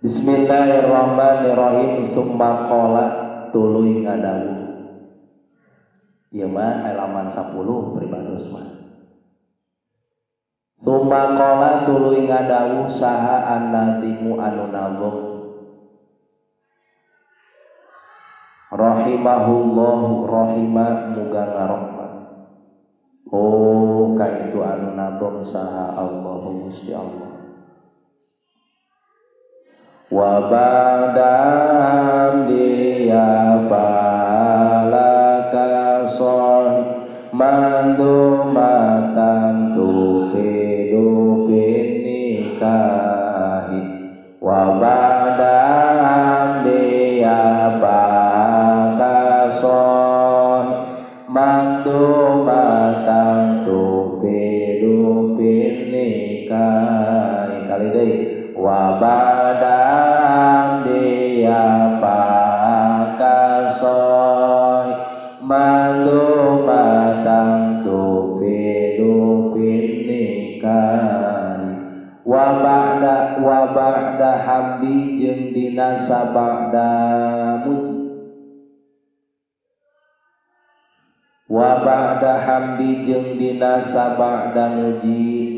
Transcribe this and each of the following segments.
Bismillahirrahmanirrahim. Summa qala tuluy ngadawuh. Ieu mah halaman 10 pribados mah. Summa qala tuluy ngadawuh saha annatimu anu nabung. Rahimahullah rahimah muga ngarahmat. Oh ka itu anu nabung saha Allah Gusti Allah. Wa ba'dan dia balaka soh mandu matan tufidu nikahi wa ba'dan dia balaka soh mandu matan tufidu nikahi kali deui wa badang dia pakasoy malu batang tupidu pinikan wa ba'da hamdi jeung dina sabada muji wa ba'da hamdi jeung dina sabada muji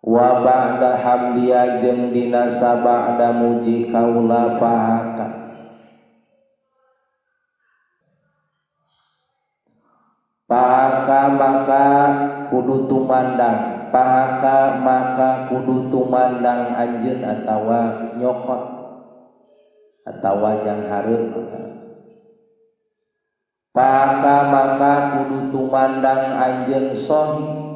wa ba'da hamdiya jeung dina sabada muji kaula pahaka maka kudu tumandang pahaka maka kudu tumandang anjeun atawa nyokot atawa yang hareup pahaka maka kudu tumandang anjeun sohi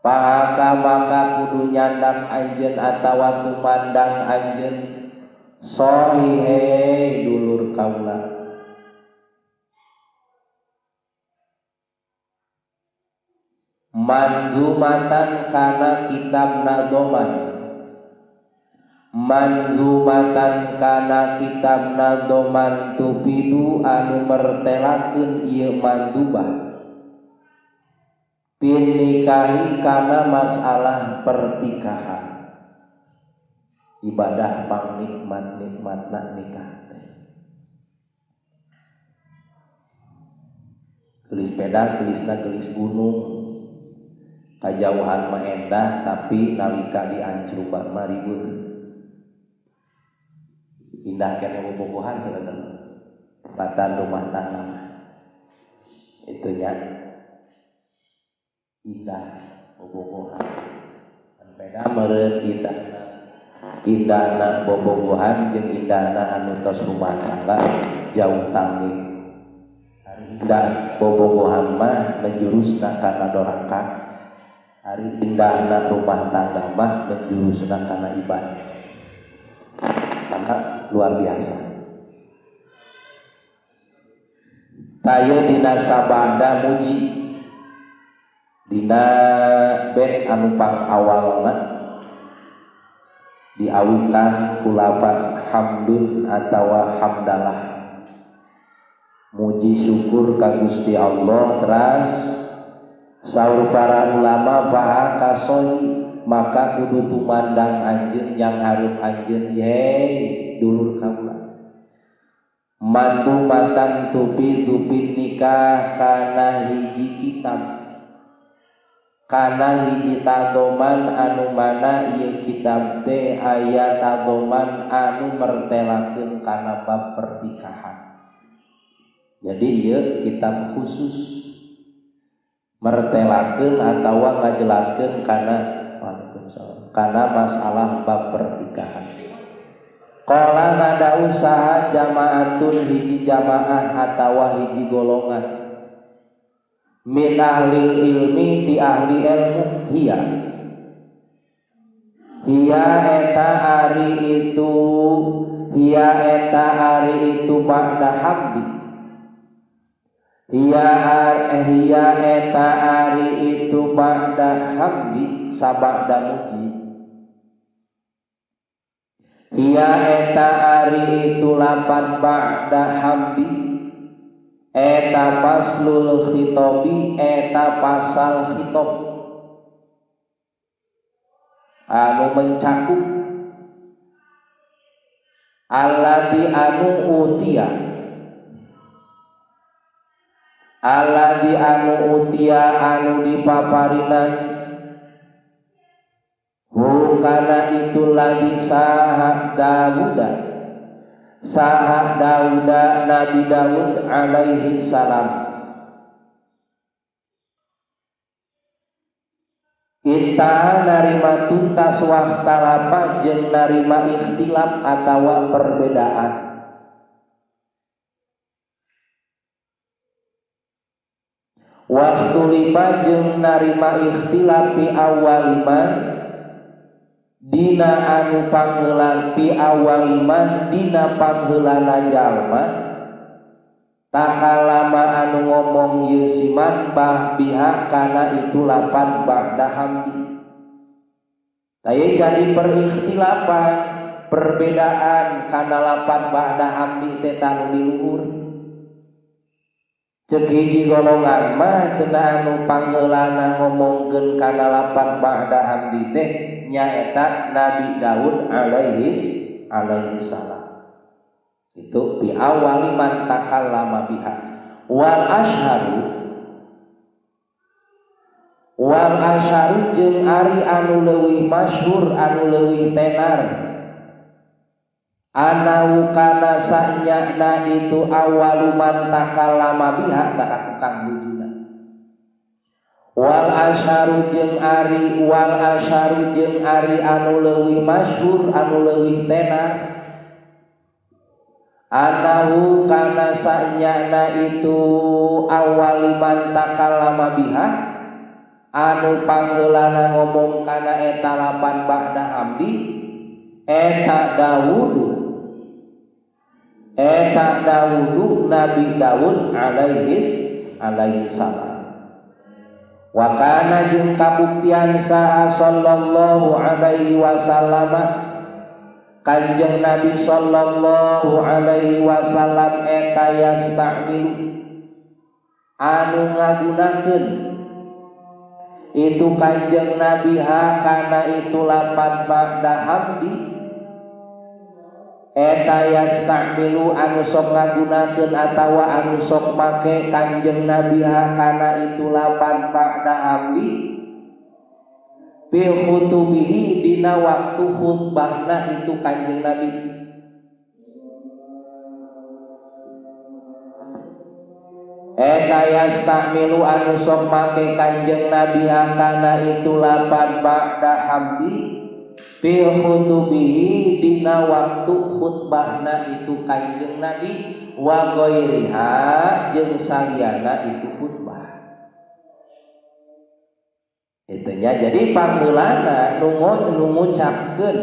pahaka maka kudu nyandang anjeun atawa tumandang anjeun Sohihe dulur kaula manzumatan kana kitab nadoman, manzumatan kana kitab nadoman tupidu anu mertelakeun ieu manzubah bin nikahi kana masalah pertikahan, ibadah pangnikmat-nikmatna nikah. Gelis peda, gelisna gelis gunung, kajauhan mah endah tapi nalika diancruban mah ribut. Indah kene bobogohan sebenarnya. Tempatan rumah tangga itu nya indah bobogohan. Beda meureun indahna bobogohan jeung indahna anu tos rumah tangga jauh tanging. Indah bobogohan mah menjurusna kana doraka. Hari indahna rumah tangga mah menjurusna kana ibadah. Maka luar biasa. Tayo dina sabanda muji dina bet anu pang awalna diawitkan kulafat hamdun atawa hamdalah, muji syukur ka Gusti Allah. Teras saur para ulama baha kasoi maka kudu tumandang anjeun yang harum anjeun ye dulur kaula mantu matan tupi nikah kana hiji kitab kana hiji tadoman anu mana ieu kitab teh aya tadoman anu mertelakeun kana bab pertikahan. Jadi ieu kitab khusus mertelakeun atawa ngajelaskeun kana masalah bab pertikahan. Qala nada usaha jamaatun hiji jamaah atawa hiji golongan min ahli ilmi di ahli ilmu hiya eta ari itu ba'da hamdi hiya eta ari itu ba'da hamdi sabada muji hiya eta ari itu lapan ba'da hamdi eta paslul khitobi eta pasal khitab anu mencakup alladzi anu utia alladzi anu utia anu dipaparinan kana itu lagi sahab Dauda Nabi Daud alaihi salam kita narima tuntas waktalafa jeung narima ikhtilaf atawa perbedaan. Waktu lima jeung narima ikhtilaf fi awaliman dina anu pangheulan fi awaliman dina pangheulanna jalma takalama anu ngomong ieu siman bah biha kana itu lapan ba'da hamdi. Taya jadi perikhtilafan perbedaan kana lapan ba'da hamdi teh tanu di luhur. Ceuk hiji golongan mah cenah anu pangheulanna ngomongkeun kana lapan ba'da hamdi teh nyaeta Nabi Daud alaihi salam. Itu bi awali man takallama biha wal asharu jeung ari anu leuwih masyhur anu leuwih tenar anahu kana sanyana itu awalu man takallama biha tak kang bujuna wal asharu jeung ari anu leuwih masyhur anu leuwih tenar anahu kana sanyana itu awaliman takallama biha anu panggeulana ngomong kana eta lapan ba'da hamdi eta Daud eta Daudu Nabi Daud alaihi salam. Wa kana jeung kabuktian saha sallallahu alaihi wasallam Kanjeng Nabi sallallahu alaihi wasallam eta yasta'milu anu ngagunakeun itu Kanjeng Nabi kana itu lapan ba'da hamdi eta yasta'milu anu sok ngagunakeun atawa anu sok make Kanjeng Nabi kana itu lapan ba'da hamdi bi khutubihi dina waktu khutbahna itu Kanjeng Nabi. Eta yastamilu anu sok make Kanjeng Nabi kana itu lapan ba'da hamdi bi khutubihi dina waktu khutbahna itu Kanjeng Nabi wa ghairiha jeung saliyana itu khutbah. Itunya jadi panggulana nu ngucapkeun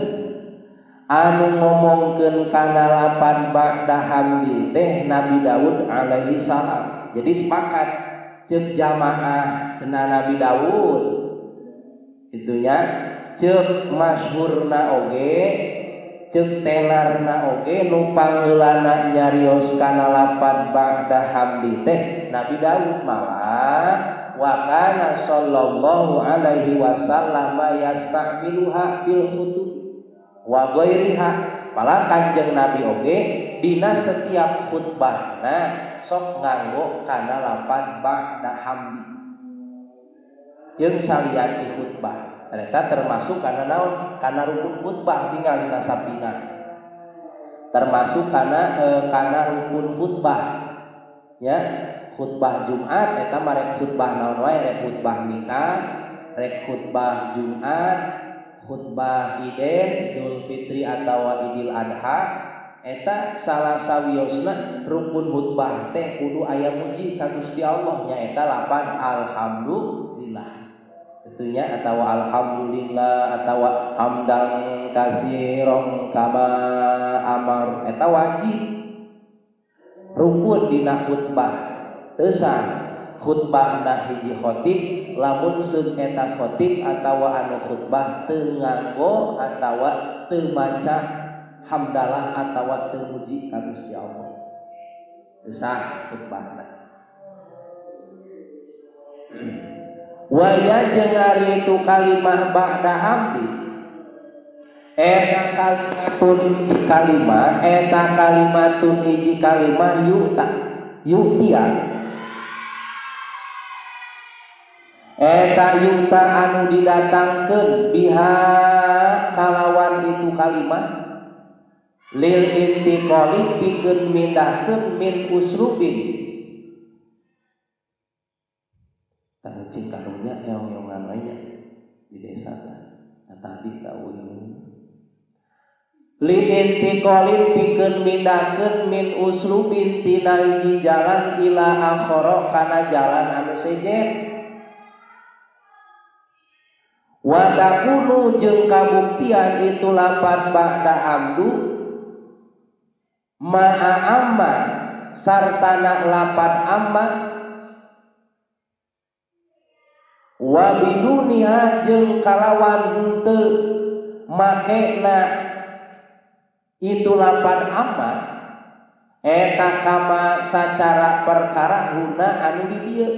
anu ngomongkeun kana lapan ba'da hamdi teh Nabi Daud alaihi salam. Jadi sepakat ceuk jamaah cenah Nabi Daud itunya ceuk masyhurna oge ceuk tenarna oge nu panggulana nyarios kana lapan ba'da hamdi teh Nabi Daud malah wa kana sallallahu alaihi wasallam yasta'miluha fil khutub wa ghairiha pala Kanjeng Nabi oge dina setiap khutbahna sok nganggo kana lapan ba'da hamdi jeung saliyana khutbah eta termasuk kana naon kana rukun khutbah tinggal dina sapina termasuk kana rukun khutbah ya. Khutbah Jumat eta mah khutbah naon wae rek khutbah nikah, rek khutbah Jumat, khutbah Iden, Idul Fitri atawa Idul Adha eta salah sawiosna rukun khutbah teh kudu aya muji ka Gusti Allah nya eta lapan alhamdulillah. Tentunya atawa alhamdulillah atawa hamdan katsiran kama amar eta wajib rukun dina khutbah. Tesan khutbahna hiji khotib lamun seun eta khotib atawa anu khutbah teu nganggo atawa teu maca hamdalah atawa teu muji ka Gusti Allah. Tesan khutbahna. Wa ya jeung ari itu kalimah ba'da hamdi eta kalimatun hiji kalimah eta kalimatun hiji kalimah yu'tiya eta yuta anu didatangkeun biha kalawan itu kalimah lil intiqali pikeun mindahkeun min usrubin tah cing karunya eong-eongan we di desa tadi kaul lil intiqali pikeun mindahkeun min usrubin tina hiji jalan ila akhara kana jalan anu sejen wa takunu jeung kabuktian itu lapan ba'da hamdu ma'a amma sartana lapan amma wa biduniha jeung kalawan henteu makena itu lapan amma eta kama sacara perkara huna anu di dieu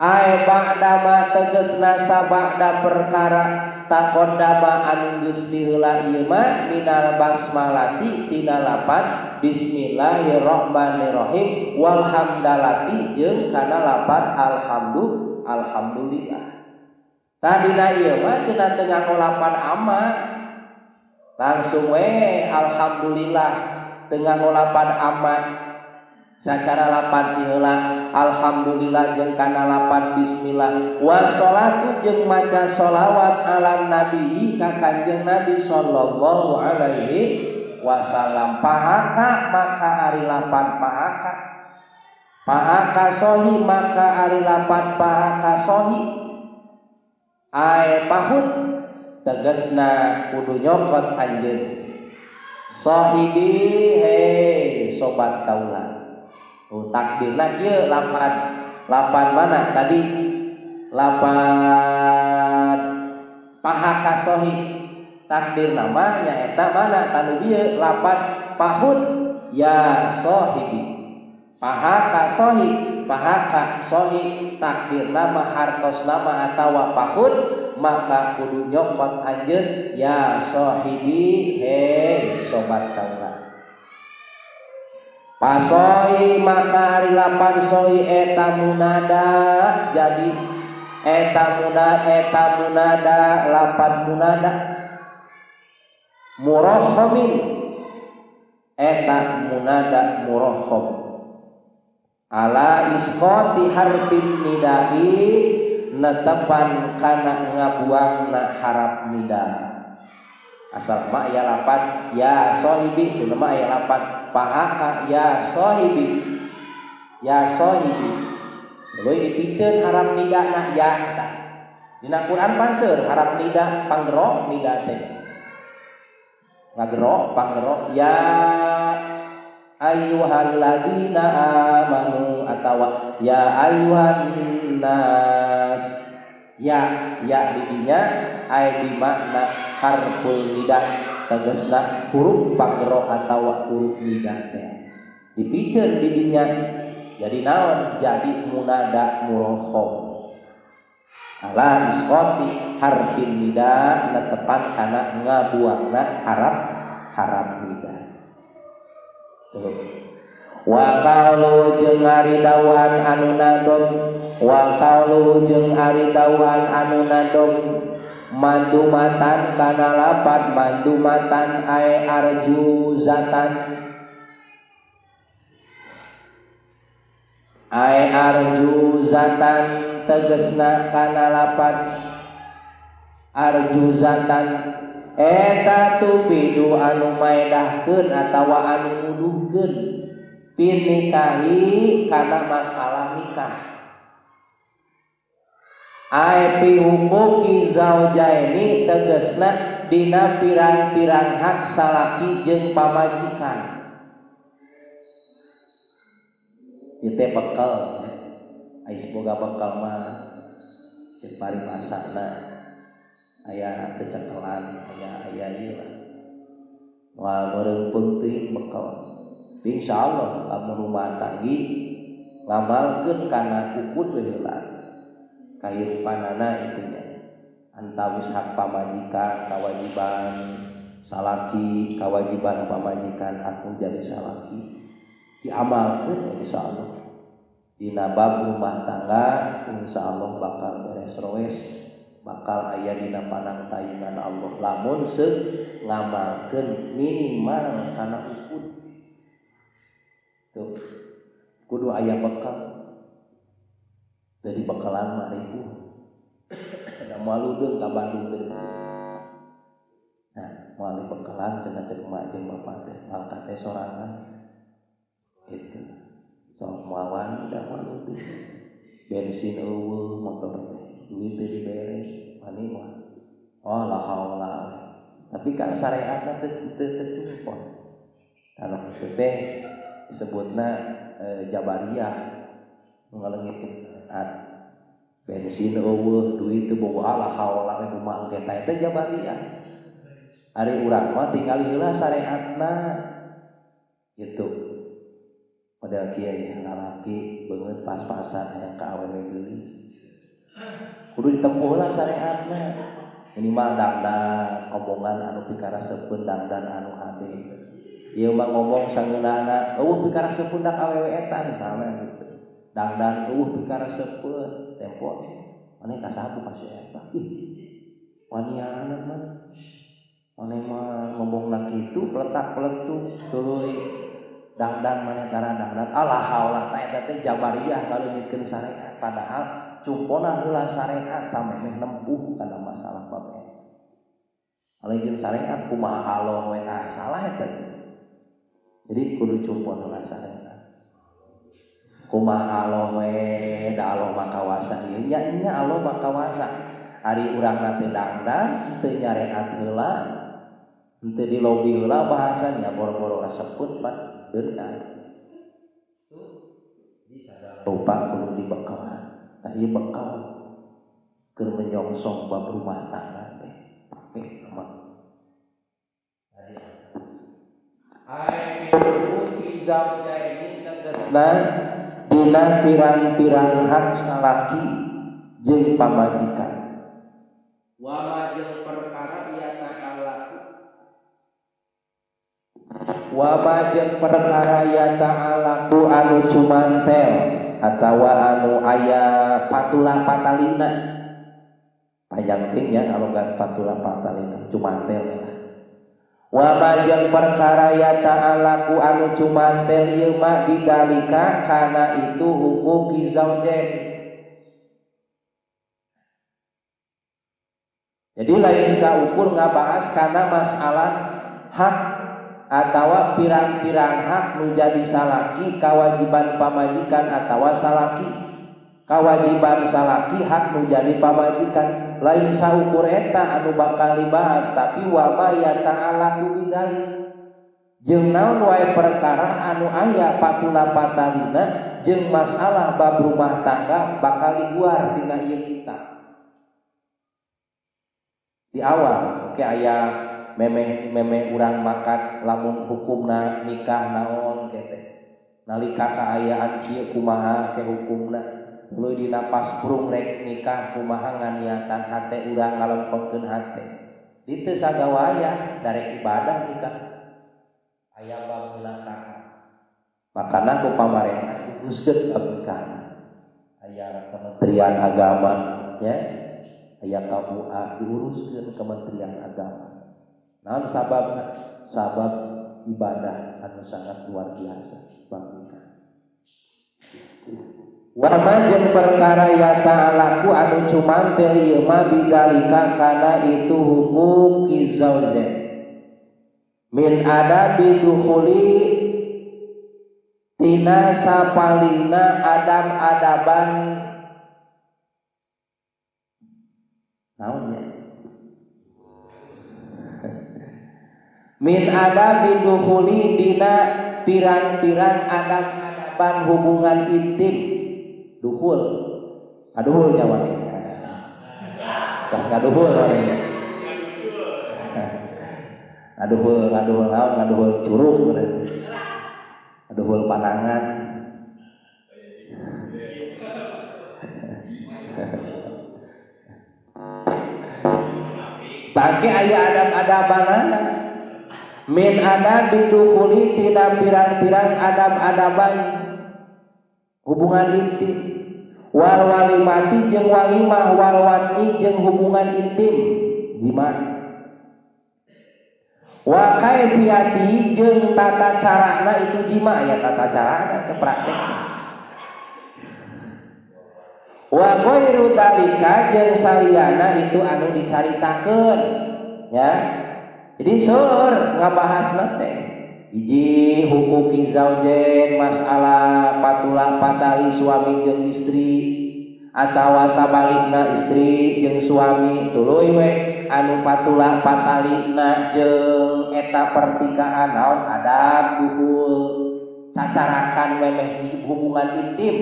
ai ba'dama tegasna sabada perkara taqaddama anu geus diheula ieu mah minal basmalati tina lapan bismillahirrahmanirrahim wal hamdalati jeung kana lapan alhamdulillah. Tadina ieu mah cenah teu nganggo lapan amma langsung we alhamdulillah teu nganggo lapan amma sacara lapan tiheula alhamdulillah jeung kana lapan bismillah wa sholatu jeung maca sholawat ala nabi ka Kanjeng Nabi sallallahu alaihi wasallam pahaka maka ari lapan pahaka sohi maka ari lapan pahaka sohi ai pahut tegasna kudu nyokot anjeun sahibi hei sobat kaula. Takdirna kieu lapan mana tadi? Lapan pahaka sohi. Takdir nama nyaeta mana tanu bieu lapan pahun ya sahibi. Pahaka sohi takdir nama hartos nama atawa pahun maka kudu nyokot anjeun ya sahibi hei sobat kaula. Pasoi maka ari lapan soi eta munada jadi eta munada lapan munada murokhomin eta munada murokhob ala isqati harfin nidai netepan kana ngabuangna harap nida. Asal ma aya lapan ya sahibi teu ma aya lapan pahaka ya sahibi leuwih dipikeun harap nidana ya eta. Dina Quran panseur harap nida panggero nida teh. Ngagero panggero ya ayyuhalladzina amanu atawa ya ayyuhan nas. Ya didinya aya di makna harful nida tegasna huruf panggero atawa huruf nida teh. Dipikeun didinya jadi naon? Jadi munada murokhob. Ala isqati harfin nida netepan kana ngabuangna harap nida. Tuh. Wa qalu jeung ari dawuhan anu nadom mandumatan kana lapan mandumatan ay arjuzatan tegesna kana lapan arjuzatan eta tupidu anu maedahkeun atawa anu nuduhkeun pinikahi kana masalah nikah. Ai pi hukuki zaujaini tegesna dina pirang-pirang hak salaki jeung pamajikan. Ieu teh bekal. Ais boga bekal mah teu parimasana aya cecekelan aya ieu lah. Moal meureupeung teuing bekal. Insyaallah lamun rumah tanggi ngamalkeun kana ukut heula. Kahirupanana itunya antawis hak pamajikan kewajiban salaki kewajiban pamajikan hak menjadi salaki diamalkeun insyaallah dina bab rumah tangga insyaallah bakal beres roes bakal aya dina panangtayunan Allah lamun seug ngamalkeun minimal kana ukut tuh kudu aya bekal. Dari bekalan mah ribu ada maludeung ka Bandung teh. Nah, moal bekalan cenah cek emak jeung bapak teh alka teh sorangan. Gitu. Sok moawan da maludeung. Bensin eueuh motor teh. Duit teh dibere mani mah. Oh la haula. Tapi kan syariatna teu cukup. Kalau teh disebutna jabariyah ngaleungit bensin eueuh duit teu boga ala haula we kumaha eta teh jabariyah. Ari urang mah tinggal heula syariatna gitu. Model kieu lalaki beungeut pas-pasan hayang ka awewe geulis. Kudu ditempuh lah syariatna. Minimal dangdang omongan anu pikaraseupeun dangdan anu hade. Ieu mah ngomong sangeunana eueuh pikaraseupeun dak awewe eta misalna gitu. Dangdan pikaraseupeun tempo maneh kasapu ka si eta waniana mah maneh mah ngomongna kitu peletak-peletuk tuluy dangdan maneh tara dangdan alah haula eta teh jabariyah kalunyikeun syariat padahal cumpona heula syariat samemeh nempuh kana masalah babe kalunyikeun syariat kumaha halo we salah eta jadi kudu cumpon heula syariat kumaha Allah we da Allah makawasa ieu nya Allah makawasa ari urang teh dangdang teu nyareat heula henteu di lobi heula bahasanya boro-boro reseput Pak deui rupa kudu dibekalan. Tah ieu bekal keur menyongsong bab rumah tangga teh. Pake mah. Ai fi zaujaini tegasna dina pirang-pirang hak salaki jeung pamajikan. Wa ma jeung perkara ieu ta'alaku. Wa ma jeung perkara ieu ta'alaku anu cumantel atawa anu aya patula patalina panjang ting ya kalau enggak patula patalina cumantel wa majang perkara ya ta'alaku anu cumantel ieu mah bidalika kana itu huquqi zaujain. Jadi lain saukur ngabahas kana masalah hak atawa pirang-pirang hak nu jadi salaki kawajiban pamajikan atawa salaki kawajiban salaki hak nu jadi pamajikan lain saukur eta anu bakal dibahas tapi wa ma ya ta'ala bidalik jeung naon wae perkara anu aya patuna patalina jeung masalah bab rumah tangga bakal diguar dina ieu kitab di awal ke aya memeh urang makat lamun hukumna nikah naon kete nalika kaayaan kieu kumaha ke hukumna tuluy dina pasprung rek nikah kumaha nganiatan hate urang ngalempengkeun hate ditu sagawaya darek ibadah nikah aya bab nakah makana ku pamarentah diguskeun abdikana aya Kementerian Agama ya aya KUA diuruskeun Kementerian Agama. Naon sababna? Sabab ibadah anu sangat luar biasa bangsa. Wa ma jeung perkara ya ta'alaku anu cumantel ieu mah bidalika kana itu hukum zaujain. Min adabi dukhuli tina sapalina adab-adaban naon ya? Min adabi dukhuli dina pirang-pirang adab-adaban hubungan intim dukhul aduhul nyawa kas ngaduhul aduhul naon ngaduhul curug aduhul panangan bagi aya adab-adabanana min adabi dukhuli tina pirang-pirang adab-adaban hubungan intim wal walimati jeung walimah wal watni jeung hubungan intim jima wa kaifiyati jeung tata carana itu jima ya tata carana ke praktek wa ghairu dalika jeung saliyana itu anu dicaritakeun ya. Jadi seur ngabahasna teh hiji huquqi zaujain masalah patula patali suami jeung istri atawa sabalikna istri jeung suami tuluy we anu patula patalina jeung eta pertikahan naon adab duhul cacarakan memeh hubungan intim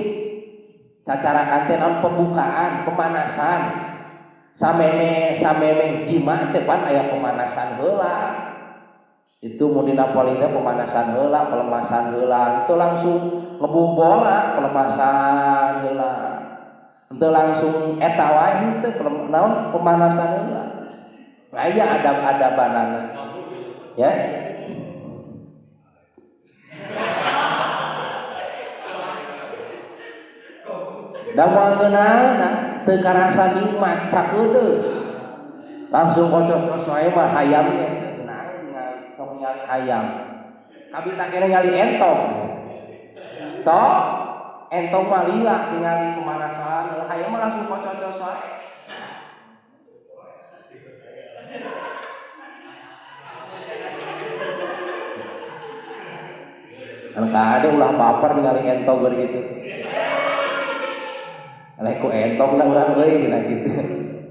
cacarakan teh naon pembukaan pemanasan samemeh jima teh pan aya pemanasan heula itu mun dina polina pemanasan heula pelemasan heula itu langsung ngebubola pelemasan heula henteu langsung eta wae henteu naon pemanasan heula aya adab-adabanana ya da moal ngeunalna teu karasa nikmat sakeudeuh langsung kocok-kocok wae mah hayam ge naon tong nyari hayam abi tak kira nyari entong sok entong mah lila ningali pemanasan hayam mah langsung kocok-kocok wae anu kade ulah baper ningali entong gitu Leku entong lah urang euy cenah kitu.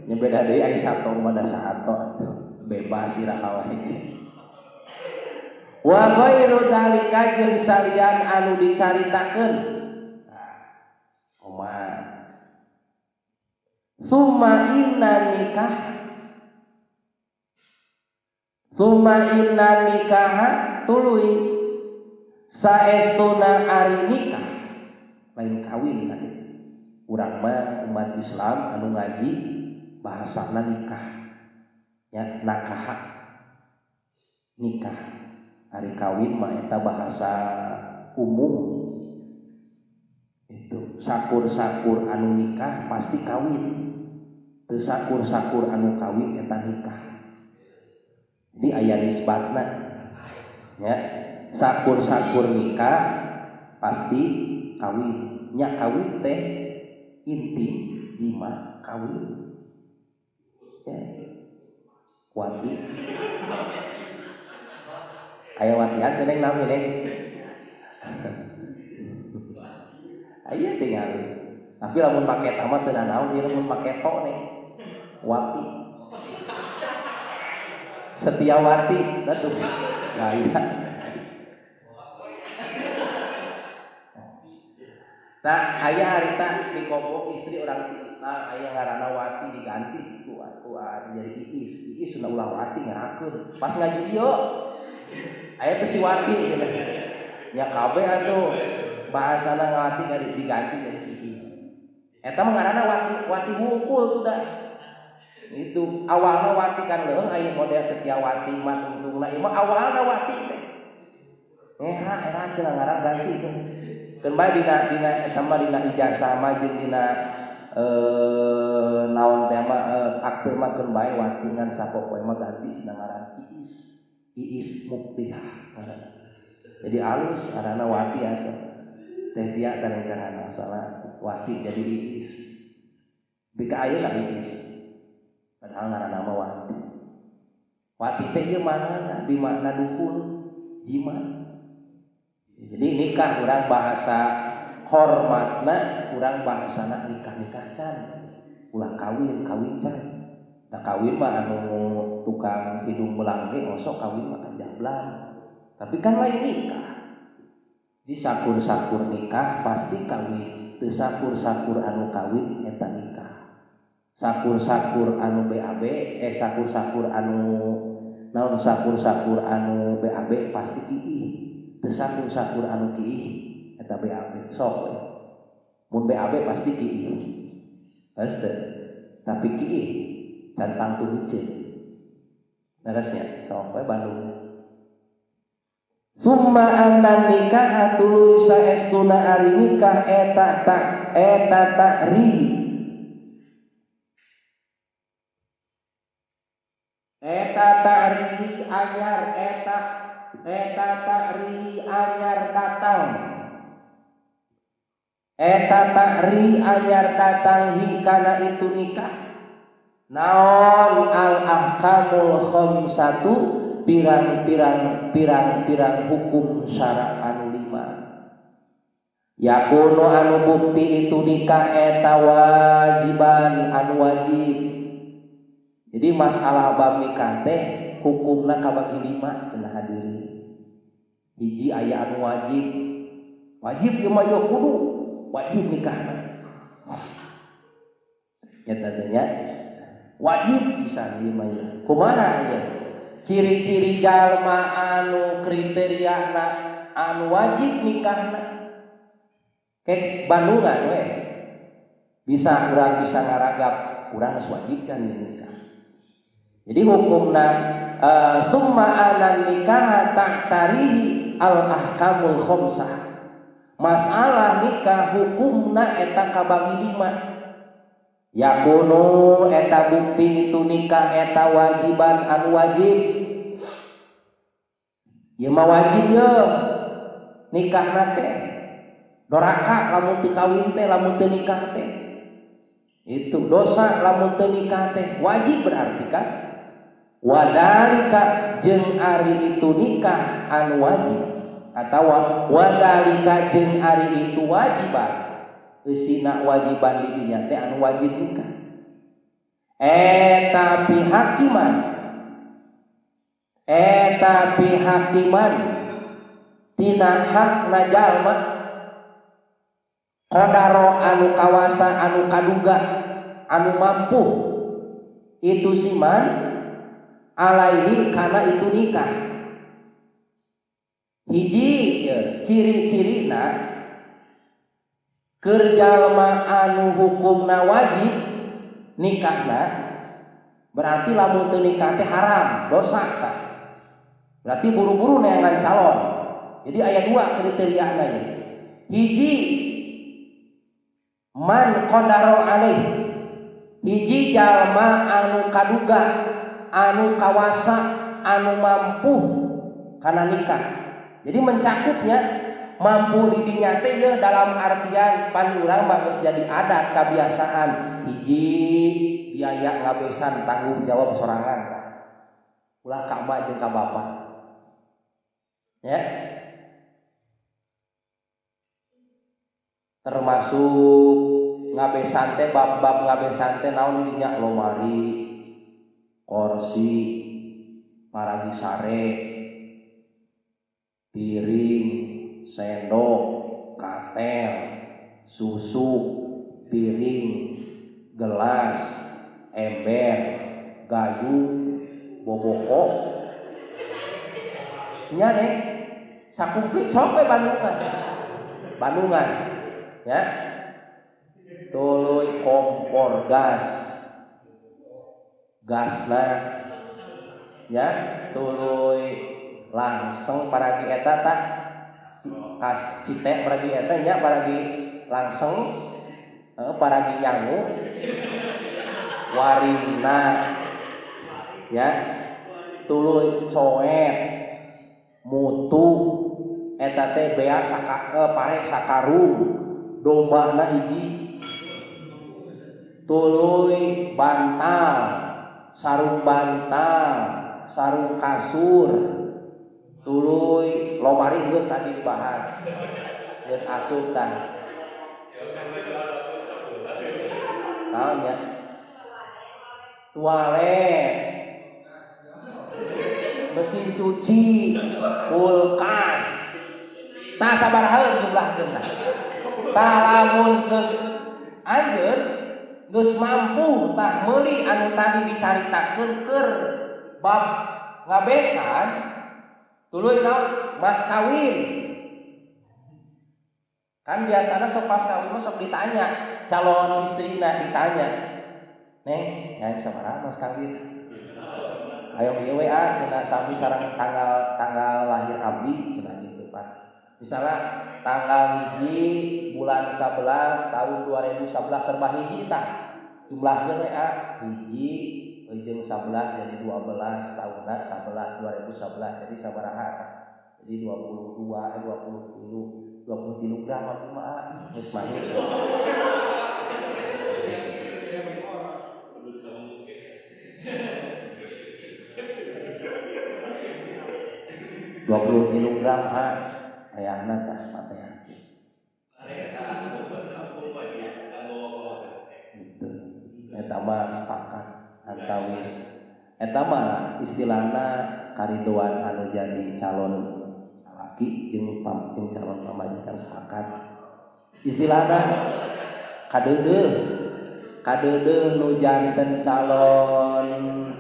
Nya beda deui aya sato mah da sato bebas sirah wae. wa ghairu dzalika jeung salian anu dicaritakeun. Summa inna nikah tuluy saestuna ari nikah lain kawin tadi. Urang mah umat Islam anu ngaji bahasana nikah nya nakah nikah. Ari kawin mah eta bahasa umum. Itu sakur-sakur anu nikah pasti kawin. Teu sakur-sakur anu kawin eta nikah. Jadi aya nisbatna. Ya, sakur-sakur nikah pasti kawin. Nya kawin teh intim jima kawin. Ya. Wati. Aya watian ceneng naon nih. Aya tinggal. Tapi lamun make tamat teu naon, ieu lamun make tok nih. Wati. Setiawati, betul. Nah, iya. Nah, aya harita di kobok istri orang Islam, aya ngaranna Wati diganti ku jadi Iis. Iis sudah ulah Wati ngarakeun. Pas ngaji ieu aya teh si Wati cenah. Nya kabeh atuh bahasana ngati diganti jadi Iis. Eta mah ngaranna Wati wungkul sudah. Itu awalna Wati kan leung aya model Setiawati mah tungtungna ieu mah awalna Wati teh. Era cenah ngaran ganti teh. Keun bae dina eta mah dina ijazah mah jeung dina naon teh mah akte mah keun bae Wati ngan sapopoe mah ganti cenah ngaran Iis Muktihah. Jadi alus arana Wati asa. Teh dia kadang-kadang salah Wati jadi Iis. Bika ayeuna Iis. Padahal ngaranna nama Wati. Wati teh ieu mana di makna dukun jima. Jadi nikah urang bahasa hormatna urang bahasana nikah can. Ulah kawin can. Da kawin mah anu tukang hidung belang ge osok kawin mah jablang. Tapi kan lain nikah. Di sakur-sakur nikah pasti kawin. Teu sakur-sakur anu kawin eta nikah. Sakur-sakur anu BAB sakur-sakur anu naon sakur-sakur anu BAB pasti kieu. Teu sakur-sakur anu kieu eta BAB sok we. Mun BAB pasti kieu. Pasti. Tapi kieu tantang tuheuceun. Beresnya sok we Bandung. Summa anna nikah tuluy saestuna ari nikah eta ta'ri. Eta ta'ri anyar ta'ri anyar datang. Eta ta'ri anyar datang hikana itu nikah. Naon al ahkamul khamsatu pirang-pirang hukum syara anu 5. Yakunu anu bukti itu nikah eta wajiban anu wajib. Jadi masalah bab nikah teh hukumna kabagi 5 cenah hadirin. Hiji aya anu wajib. Wajib ieu mah kudu wajib nikahna. Nya tadinya wajib bisa ieu mah. Kumaha ieu? Ciri-ciri jalma anu kriteriana anu wajib nikahna. Kayak Bandungan we. Bisa urang bisa ngaragap urang geus wajib can nikah. Jadi hukumna summa anan nikah ta'tarihi al ahkamul khamsah. Masalah nikah hukumna eta kabagi 5. Yakunu eta bukti itu nikah eta wajiban anu wajib. Ieu mah wajib ye nikahna teh. Doraka lamun teu kawin teh lamun teu nikah teh. Itu dosa lamun teu nikah teh. Wajib berarti kan wadalika jeung ari itu nikah anu wajib atawa wadalika jeung ari itu wajiban eusina wajiban di dinya teh anu wajib nikah eta pihakiman eta pihakiman tina hakna jalma qadaro anu kawasa anu kaduga anu mampu itu siman alaihi kana itu nikah. Hiji ciri-cirina keur jalma anu hukumna wajib nikahna berarti lamun teu nikah teh haram, dosa tah. Berarti buru-buru neangan calon. Jadi aya dua kriteriana ieu. Hiji man qadaro alaih. Hiji jalma anu kaduga, anu kawasa, anu mampu kana nikah. Jadi mencakupnya mampu didinya teh dalam artian pan urang mah geus jadi adat kebiasaan. Hiji biaya ngabesan tanggung jawab sorangan. Ulah ka emak jeung ka bapak. Ya. Termasuk ngabesan teh bab-bab ngabesan teh naon dinya lomari, kursi, paragi sare, piring, sendok, katel, susu, piring, gelas, ember, gayung, bobokok. Nya deh, sakumplit sampai Bandungan, ya, tuluy kompor gasna, ya, tuluy langsung paragi eta tah, kas cite paragi eta nya paragi langsung, paragi nyangu, warina, ya, tuluy coet, mutu. Eta teh bea pare sakarung dombana hiji tuluy bantal sarung sarung kasur tuluy lomari geus tadi dibahas geus asup tah naon nya toilet mesin cuci kulkas. Nah sabaraha jumlahkeun tah. Tah lamun anjeun geus mampu tah meuli anu tadi dicaritakeun keur bab ngabesan tuluy naon mas kawin. Kan biasana sok pas kawin mah sok ditanya calon istrina ditanya. Neng, ngan sabaraha mas kawin? Ayo ieu we cenah sami sareng tanggal lahir abdi cenah kitu pas. Misalnya tanggal hiji bulan 11 tahun 2011 serba hiji tah jumlahnya hiji jeung 11 jadi 12 tahunna 11 2011 jadi sabaraha jadi 23 gram mah geus mahir 20 kilogram ayahna tah patehan. Eta mah sepakat antawis eta mah istilahna karidoan anu jadi calon laki jeung calon pamajikan sepakat. Istilahna kadeudeuh nu janten calon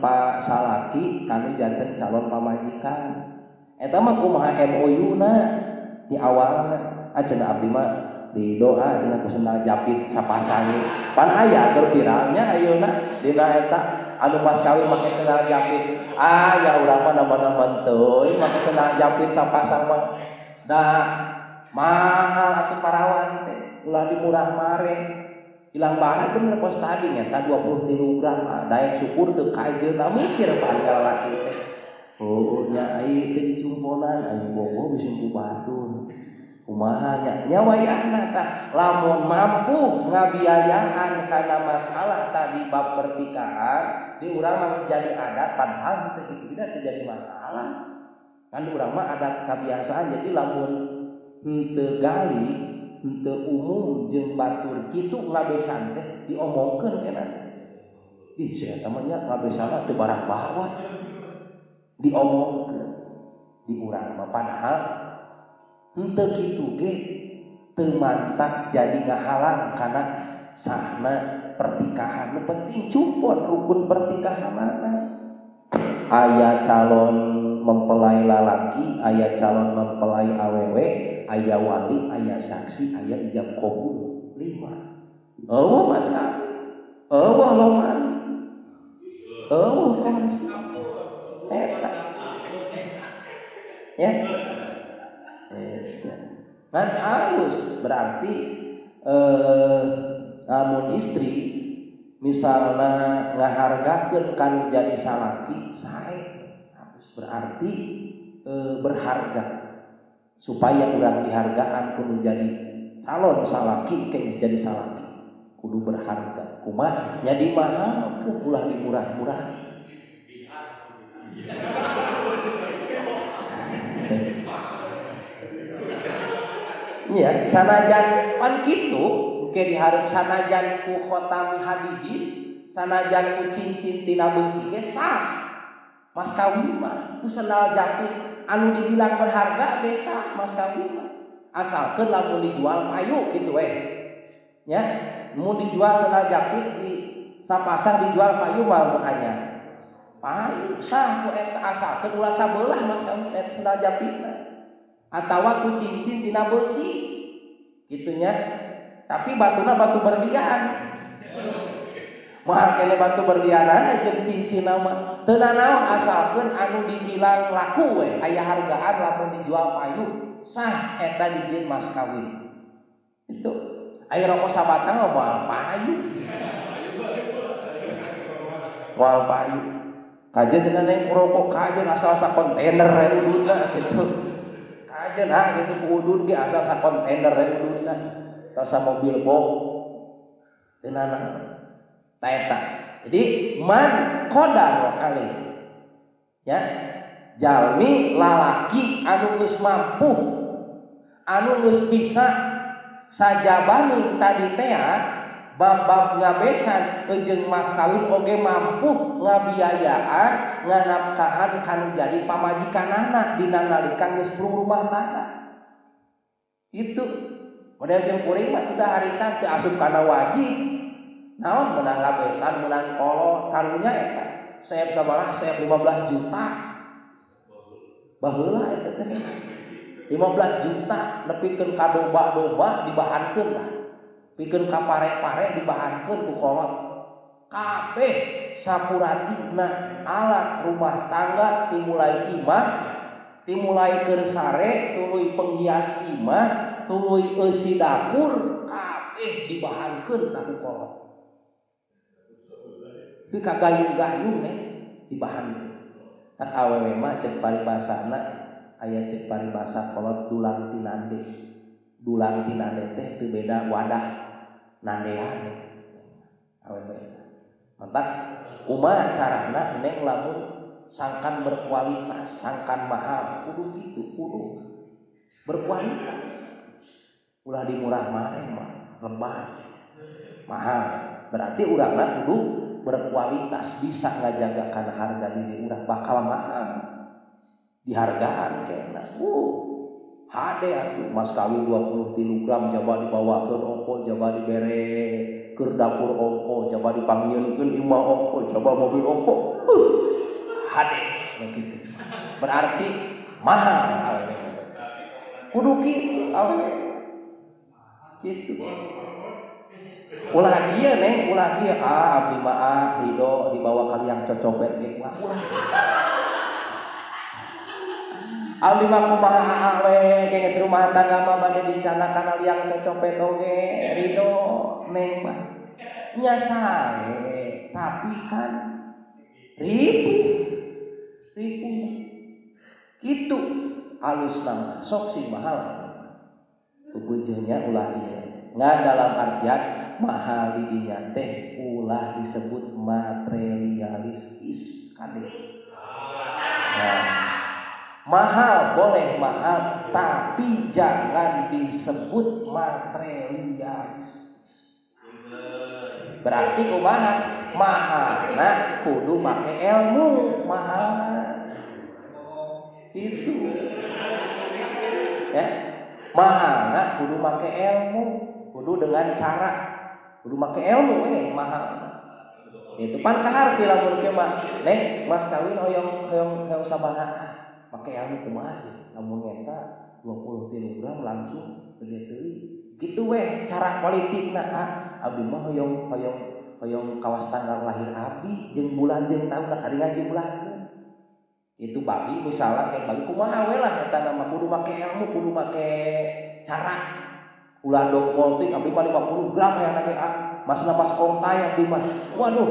pak salaki kanu janten calon pamajikan. Eta mah kumaha MOU-na di awalna ajeuna abdi mah di doa ajeuna ku sendal japit sapasang pan aya keur viralnya ayeuna dina eta anu pas kawin make sendal japit ya urang mah nambah-nambah teuy make sendal japit sapasang mah da mahal atuh parawan teh ulah dimurah mare ilang barang bener pos tadi nya 23 gram daek syukur teu ka ajeuna mikir panggal laki teh nya ai teh dijumponan anu bogo bisi ku batur kumaha nya wayahna tah lamun mampu ngabiayaan kana masalah tadi bab pertikahan di urang mah jadi adat padahal teu tidak terjadi masalah kan urang mah adat kebiasaan jadi lamun henteu gali henteu umum jeung batur kitu ngabesan teh diomongkeun kana ih saya tamanya ngabesan teh barang bawah diomongkeun di urang mah padahal henteu kitu ge teu mantak jadi ngahalang kana sahna pertikahan. Nu penting cupon rukun pertikahanana. Aya calon mempelai lalaki, aya calon mempelai awewe, aya wali, aya saksi, aya ijab qabul 5. Eueuh mas eueuh loman eueuh kongsi eta ya kan halus berarti lamun istri misalnya ngahargakeun kanu jadi salaki sae harus berarti berharga supaya urang dihargaan kudu jadi calon salaki ke jadi salaki kudu berharga kumaha jadi mahal ku ulah dimurah-murah iya sanajan pan kitu ke diharap sanajan ku khotam hadidin sanajan ku cincin tina beusi ge sah mas kawin mah ku sendal jati anu dibilang berharga ge sah mas kawin mah asalkeun lamun dijual payu kitu we nya mun dijual sendal jati di sapasang dijual payu mah mun anyar payu sah ku eta asalkeun ulah sabelah mas kawin eta sendal jatina atawa ku cincin tina beusi gitunya tapi batuna batu berlian mahal kene batu berlianan jeung cincin mah teu nanaon asalkeun anu dibilang laku we aya hargaan lamun dijual payu sah eta dijieun mas kawin itu aya rokok sabatang moal payu moal payu kajeun cenah neng rokok kajeun asal sa kontainer we ududna gitu kajeun gitu ku udud ge asal sa kontainer we ududna tasa mobil box tenana taeta jadi man qadar alih ya jalmi lalaki anu geus mampu anu geus bisa sajabani tadi teh bab-bab ngabesan jeung mas kawin oge mampu ngabiayaan nganapkahan kanu jadi pamajikanana dina nalika geus rumah tangga itu model sing kuring mah sudah harita teu asup kana wajib naon menang ngabesan menang kolot karunya eta saya sabaraha saya 15 juta baheula eta teh 15 juta nepikeun ka domba-domba dibahankeun lah pikeun ka pare-pare dibahankeun ku kolot kabeh sapuratina alat rumah tangga dimulai imah dimulai keur sare tuluy penghias imah tuluy eusi dapur kabeh dibahankeun ka kolot tapi kagayung-gayung dibahankeun tak awewe mah ceuk paribasana aya ceuk paribasa kolot dulang tinande teh teu beda wadah nandean awewe mantap kumaha carana neng lamun sangkan berkualitas sangkan mahal kudu kitu kudu berkualitas ulah dimurah mareh mah lemah mahal berarti urangna kudu berkualitas bisa ngajaga kana harga diri urang bakal mahal dihargaan kena hade atuh mas kawin 23 gram coba dibawakeun ongko coba dibere keur dapur ongko coba dipanggieulkeun imah ongko coba mobil ongko hade begitu berarti mahal awewe kudu kitu awewe gitu ulah dia neng ulah dia abdi mah ridho dibawa kalian cocobet ge ulah abdi mah kumaha awe geus rumah tangga mah bade dicanakan aliang cocobet oge ridho neng mah nya sae tapi kan ribu gitu halus nama sok sih mahal tubujeunya ulah dia ngan dalam artian mahal di dinya teh ulah disebut materialistis kade nah, mahal boleh mahal tapi jangan disebut materialistis berarti kumaha mahal nah kudu make ilmu mahal Itu. Ya. Mahal kudu make ilmu, kudu dengan cara, kudu make ilmu mahal. Itu pan kaharti lamun kieu mah, Neng, mas kawin hoyong sabaha. Make ilmu kumaha? Lamun eta 20 kg langsung gede teuing. Kitu we cara politikna. Abdi mah hoyong kawas tanggal lahir abdi jeung bulan jeung taun ari ngajumlahkeun. Itu bagi misalnya kayak bagi kumaha we lah eta nama kudu make ilmu, kudu make cara. Ulah dok multi abdi mah 50 gram ya nake masna pas kontai abdi mah. Waduh,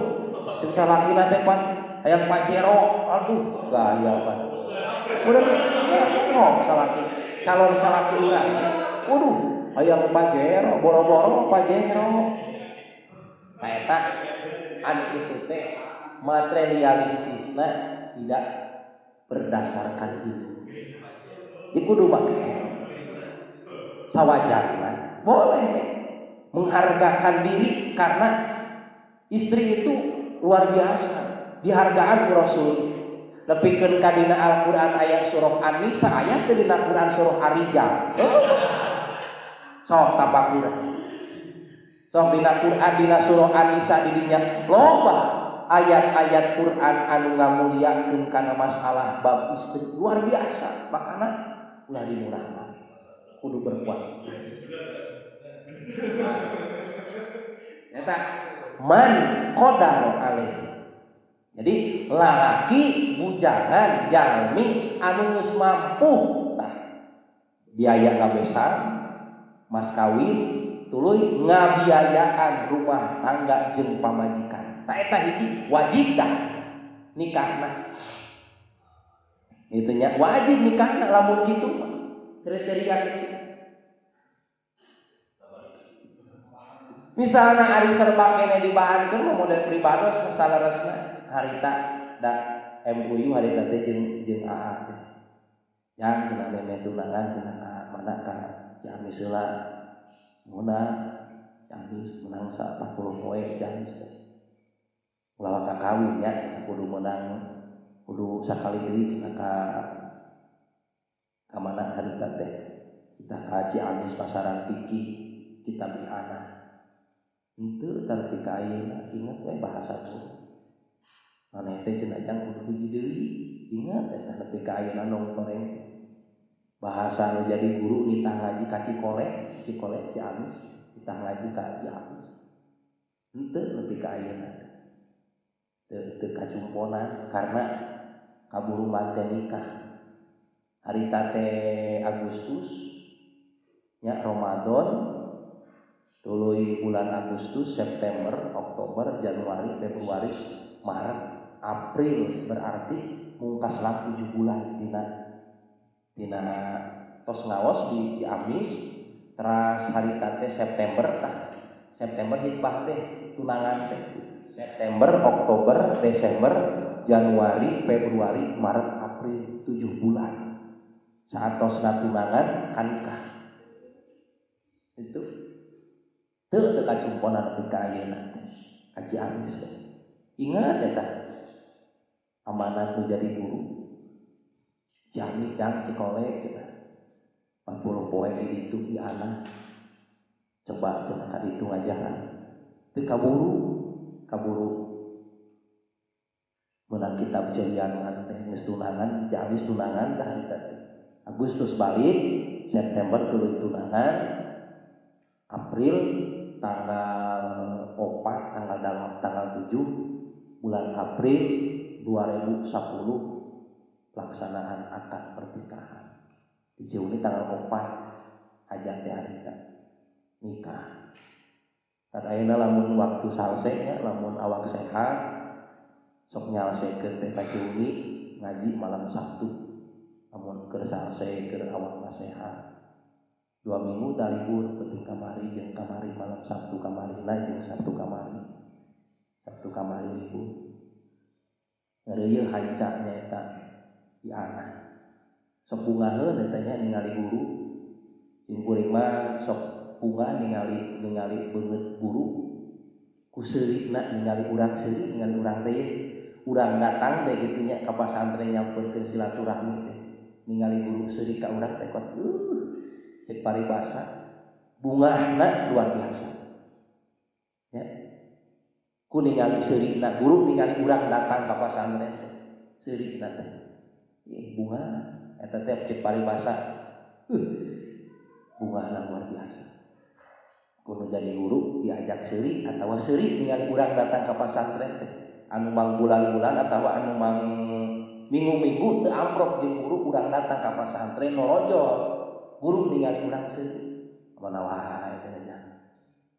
jeung salakina teh pan hayang Pajero. Aduh, gaya pan. Udah kok salaki. Calon salaki urang. Waduh, hayang Pajero, boro-boro Pajero. Eta anu kitu teh materialistisna tidak berdasarkan itu. Kudu make sawajarna. Boleh menghargakan diri karena istri itu luar biasa dihargaan ku Rasul. Lepikeun ka dina Al-Qur'an ayat surah An-Nisa aya teh dina Qur'an surah Ar-Rijal. Sok tabakuran. Sok dina Qur'an dina surah An-Nisa di dinya loba ayat-ayat Quran anu ngamuliakeun kana masalah bab istri luar biasa. Makana ulah dimurahkan, kudu berkualitas. Eta man qadar alaihi. Jadi lalaki bujangan jalmi anu geus mampu tah biaya kabesar mas kawin tuluy ngabiayaan rumah tangga jeung pamajikan. Eta hiji wajib dah nikahna. Itu nya wajib nikahna lamun kitu kriteria itu. Misalna ari serba kene dibahankeun model pribados salaresna harita da MUU harita teh jeung AA teh. Yang dina meme tunangan dina mana ka Ciamis heula. Muna Ciamis menang 40 poe Ciamis teh. Ulah kakawin ya kudu menang kudu sakali deui cenah ka mana harita teh kita ka Ciamis pasaran Piki kita beli anak henteu tarpi ka ayeuna ingat we bahasa tuh maneh teh cenah jang kudu hiji deui ingat eta nepi ka ayeuna nongtoreng bahasa nu jadi guru nitah ngaji ka Cikole Ciamis nitah ngaji ka Ciamis henteu nepi ka ayeuna teu kacumponan karena kaburu mate nikah harita teh Agustus nya Ramadan tuluy bulan Agustus, September, Oktober, Januari, Februari, Maret, April berarti mungkaslah 7 bulan dina tos ngaos di Ciamis teras harita teh September tah September hitbah teh tunangan teh September, Oktober, Desember, Januari, Februari, Maret, April 7 bulan saat tosna tunangan kan nikah itu teu kacumponan nepi ka ayeuna kaji Amis ingat eta amanat nu jadi guru Ciamis jang Cikole cenah 40 poe di ditu di anak coba cenah ka ditu ngajaran teu kaburu menang kitab jelian teh geus tunangan Ciamis tunangan tah harita Agustus balik September tuluy tunangan April tanggal 4 tanggal 7 bulan April 2010 pelaksanaan akad pernikahan di Jauni tanggal 4 hajat teh harita nikah dan ayeuna lamun waktu salse nya lamun awak sehat sok nyalsekeun teh ka Jauni ngaji malam Sabtu lamun keur salse keur awak sehat 2 minggu da libur penting kamari jeung kamari malam Sabtu kamarina jeung Sabtu kamari libur ngareuyeun hanca nyaeta di anak sok bungaheun eta nya ningali guru jeung kuring mah sok bunga ningali beungeut guru ku seurina ningali urang seuri ningali urang teh urang datang teh kitu nya ka pasantren nyampeurkeun silaturahmi teh ningali guru seuri ka urang teh kot cek paribasa bungahna luar biasa ya ku ningali seurina guru ningali urang datang ka pasantren seurina teh bunga eta teh cek paribasa bungahna luar biasa kudu jadi guru diajak seuri atawa seuri ningali urang datang ka pasantren teh anu mang bulan-bulan atawa anu mang minggu-minggu teu amprok jeung guru urang datang ka pasantren norojol guru ningali urang seuri mana wae teh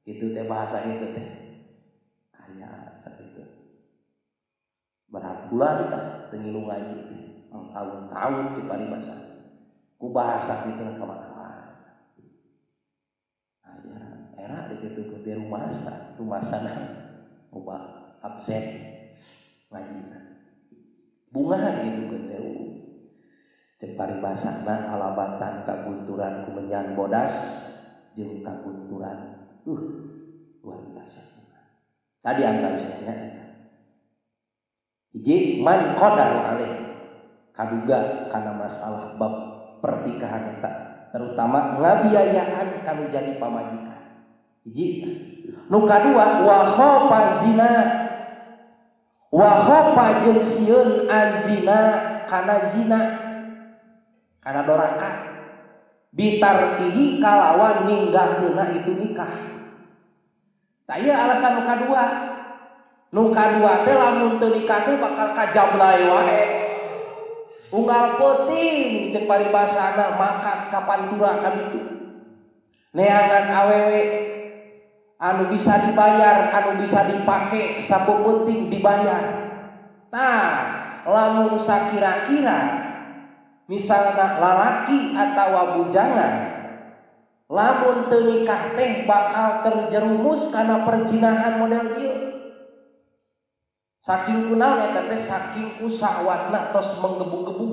kitu teh bahasa kitu teh aya sakitu berat bulan tah teu ngilu ngaji teh tahun-tahun di paribasa ku bahasa kitu ka mana wae aya era di kitu di rumasana ubah absen ngaji bunga gitu kan cek paribasana alabatan kagunturan kumenyan bodas jeung kagunturan luar biasa tadi anda misalnya hiji man qadar alaih kaduga kana masalah bab pernikahan eta terutama ngabiayaan kanu jadi pamajikan hiji nu kadua wa khafa zina wa khafa jeung sieun azina kana zina kana doraka bitartihi kalawan ninggalkeuna itu nikah tah ieu alasan nu kadua teh lamun teu nikah teh bakal kajablay wae unggal peuting cek paribasana makan kapantura ka ditu neangan awewe anu bisa dibayar, anu bisa dipake sapupenting dibayar. Nah, lamun sakira-kira misalnya lalaki atau bujangan lamun teu nikah teh bakal terjerumus karena perzinahan model ieu. Saking kunaon eta teh saking usahwatna tos menggebu-gebu.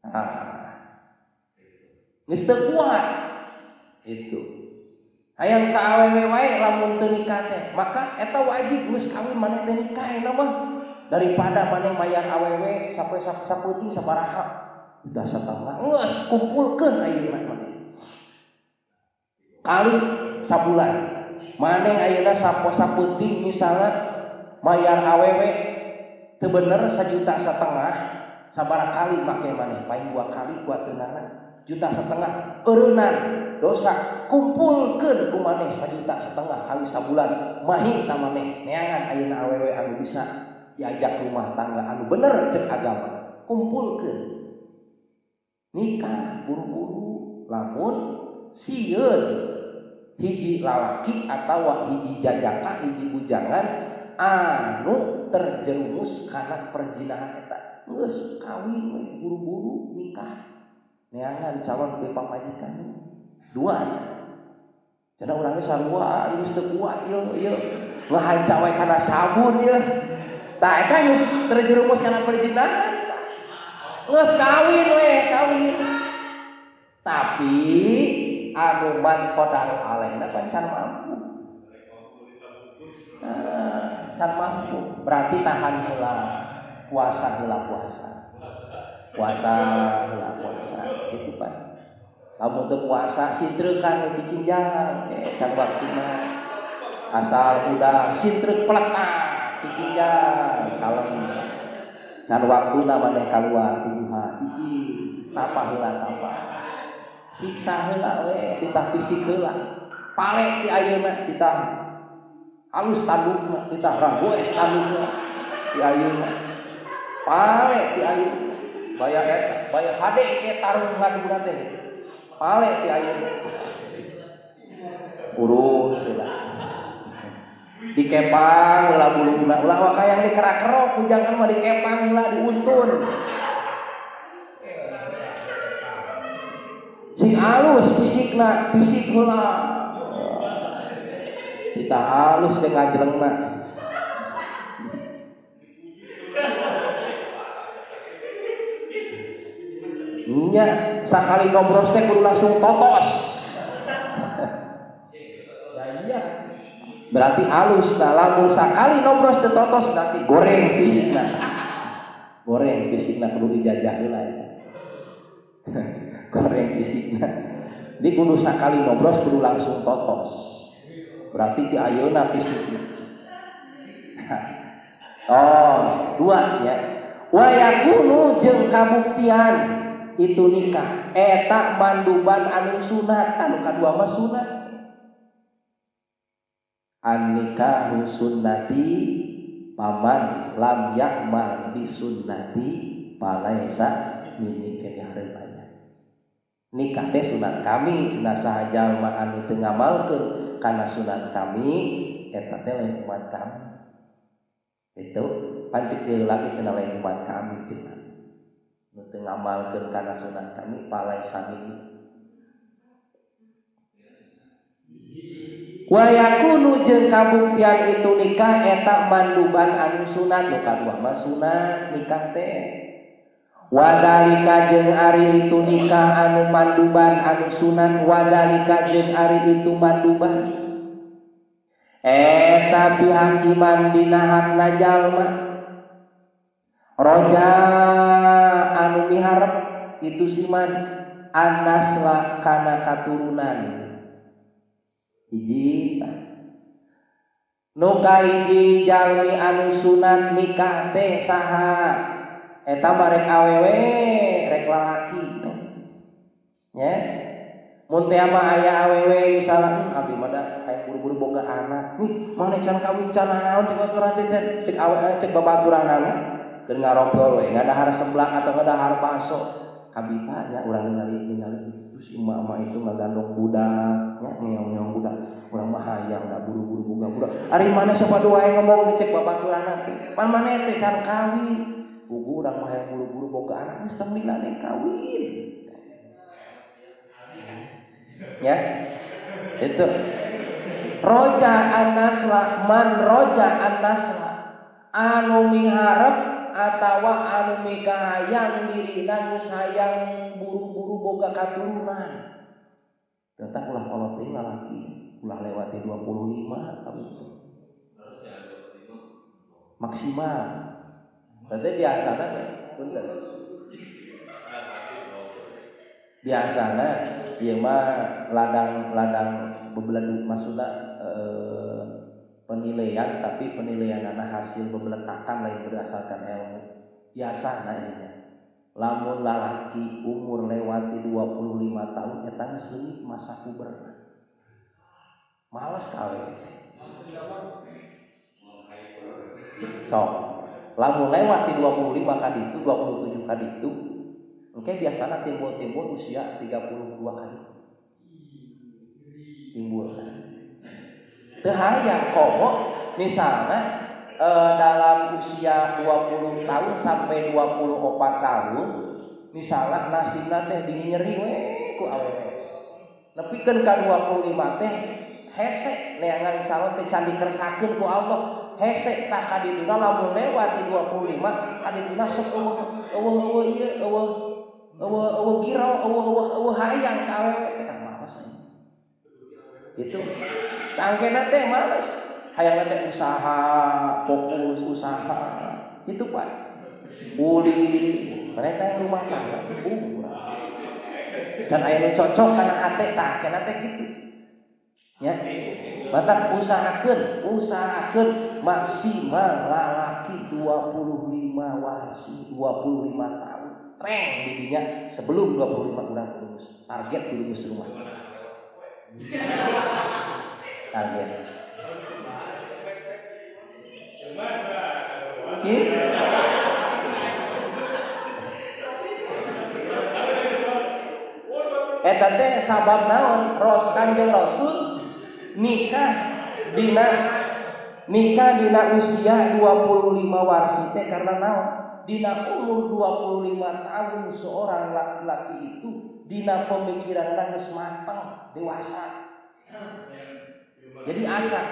Nah, geus teu kuat itu. Hayang ka awewe wae lamun teu nikah teh, maka eta wajib geus kawin maneh teh nikah eta mah daripada maneh mayar awewe sampai sapeuting sabaraha udah setengah geus kumpulkeun ayeuna maneh. Kali sabulan maneh ayeuna sapeuting misalna mayar awewe teu bener 1,5 juta sabaraha kali make maneh paling 2 kali buat tunangan 1,5 juta eueunan dosa kumpulkeun ku maneh 1,5 juta kali sabulan mahing ta maneh neangan ayeuna awewe anu bisa diajak rumah tangga anu bener cek agama kumpulkeun nikah buru-buru lamun sieun hiji lalaki atawa hiji jajaka hiji bujangan anu terjerumus kana perzinahan eta geus kawin we buru-buru nikah neangan calon ke pamajikan dua cenah urang geus sarua geus teu kuat ieu ngahanca we kana sabun ieu tah eta geus terjerumus kana perzinahan geus kawin we kawin tapi anu man qadar alaihna can mampu can mampu berarti tahan heula puasa gitu Pak. Lamun teu puasa sintreukan di kinjangan can waktuna asal udah sintreuk peletak di kinjang kalem can waktuna maneh kaluar ti duha hiji tapa heula tapa siksa heula we titah fisik heula pale ti ayeuna titah halus tandukna titah ragoes tandukna ti ayeuna pale ti ayeuna baya hade ke tarung ngaduna teh pale ti ayeuna urus heula dikepang heula bulungna ulah wae hayang dikerak-kerok jangan mah dikepang heula diuntun sing alus fisikna fisik heula kita halus teh ngajlengna nya sakali ngobros teh kudu langsung totos ya berarti halus nah lamun sakali ngobros teh totos berarti goreng fisikna kudu dijajah heula goreng isikna di kudu sakali ngobros kudu langsung totos berarti di ayeuna fisik. Oh, dua ya. Wa yakunu jeung kabuktian itu nikah eta manduban anu sunat, anu kadua mah sunat. An nikahu sunnati paman lam yakmal bi sunnati palaisa min nikah hareunya. Nikah teh sunat kami, sunat sahaja mah anu teu ngamalkeun kana sunat kami eta teh lain umat kami. Itu pancik deui lagi cenah lain umat kami cenah. Nu teu ngamalkeun kana sunat kami palaisa min. Wa yakunu jeung kabuktian itu nikah eta manduban anu sunat, nu kadua mah sunat nikah teh. Wadalika jeung ari itu nikah anu manduban anu sunat, wadalika jeung ari itu manduban eta bihakiman dina hakna jalma roja anu miharep itu siman annasla kana katurunan. Hiji nu kahiji jalmi anu sunat nikah teh saha eta barek awewe rek lalaki nya mun teh mah aya awewe misalna abdi mah da aya buru-buru boga anak nih mane can kawin can naon cek baturan teh cek awewe cek babaturanna keur ngarobrol we ngadahar seblak atau ngadahar baso kabita nya urang ningali terus imah itu ngagandong budak nya ngeong-ngeong budak urang mah hayang da buru-buru boga budak ari mana sapadu wae ngomong cek babaturanna man maneh teh can kawin buku urang mah hayang buru-buru boga anak geus temilane kawin ya itu roja an-nasla man roja an-nasla anu miharep atawa anu mikahayang dirina geus hayang buru-buru boga katurunan tentang ulah kolot teh lalaki ulah lewati 25 kamu maksimal berarti biasana ya bener biasana ieu mah ladang bebelan maksudna penilaian tapi penilaianna hasil bebeletakan lain berdasarkan ilmu biasana ieu lamun lalaki umur lewati 25 tahun eta geus leuwih masa puberna males kawin sok lamun lewati 25 kali itu 27 kali itu engke biasana timbul usia 32 kali timbul teu hayang komo misalnya dalam usia 20 tahun sampai 24 tahun misalnya nasibna teh nyeri we ku awewe nepikeun ka 25 teh hese neangan calon teh can dikersakeun ku Allah hese tah kadituna lamun lewat di 25 kadituna sok eueuh ieu eueuh girau eueuh hayang ka awewe teh males itu tangkena teh males hayang teh usaha fokus usaha itu Pak uli mereka yang rumah tangga dan aya cocok kana hate tah kana teh kitu ya mantap usahakeun maksimal lalaki 25 warsi 25 tahun treng didinya sebelum 25 bulan lulus target lulus rumah target eta teh sabab naon Kanjeng Rasul nikah dina usia 25 warsi teh karena naon dina umur 25 tahun seorang laki-laki itu dina pemikiranna geus mateng dewasa jadi asa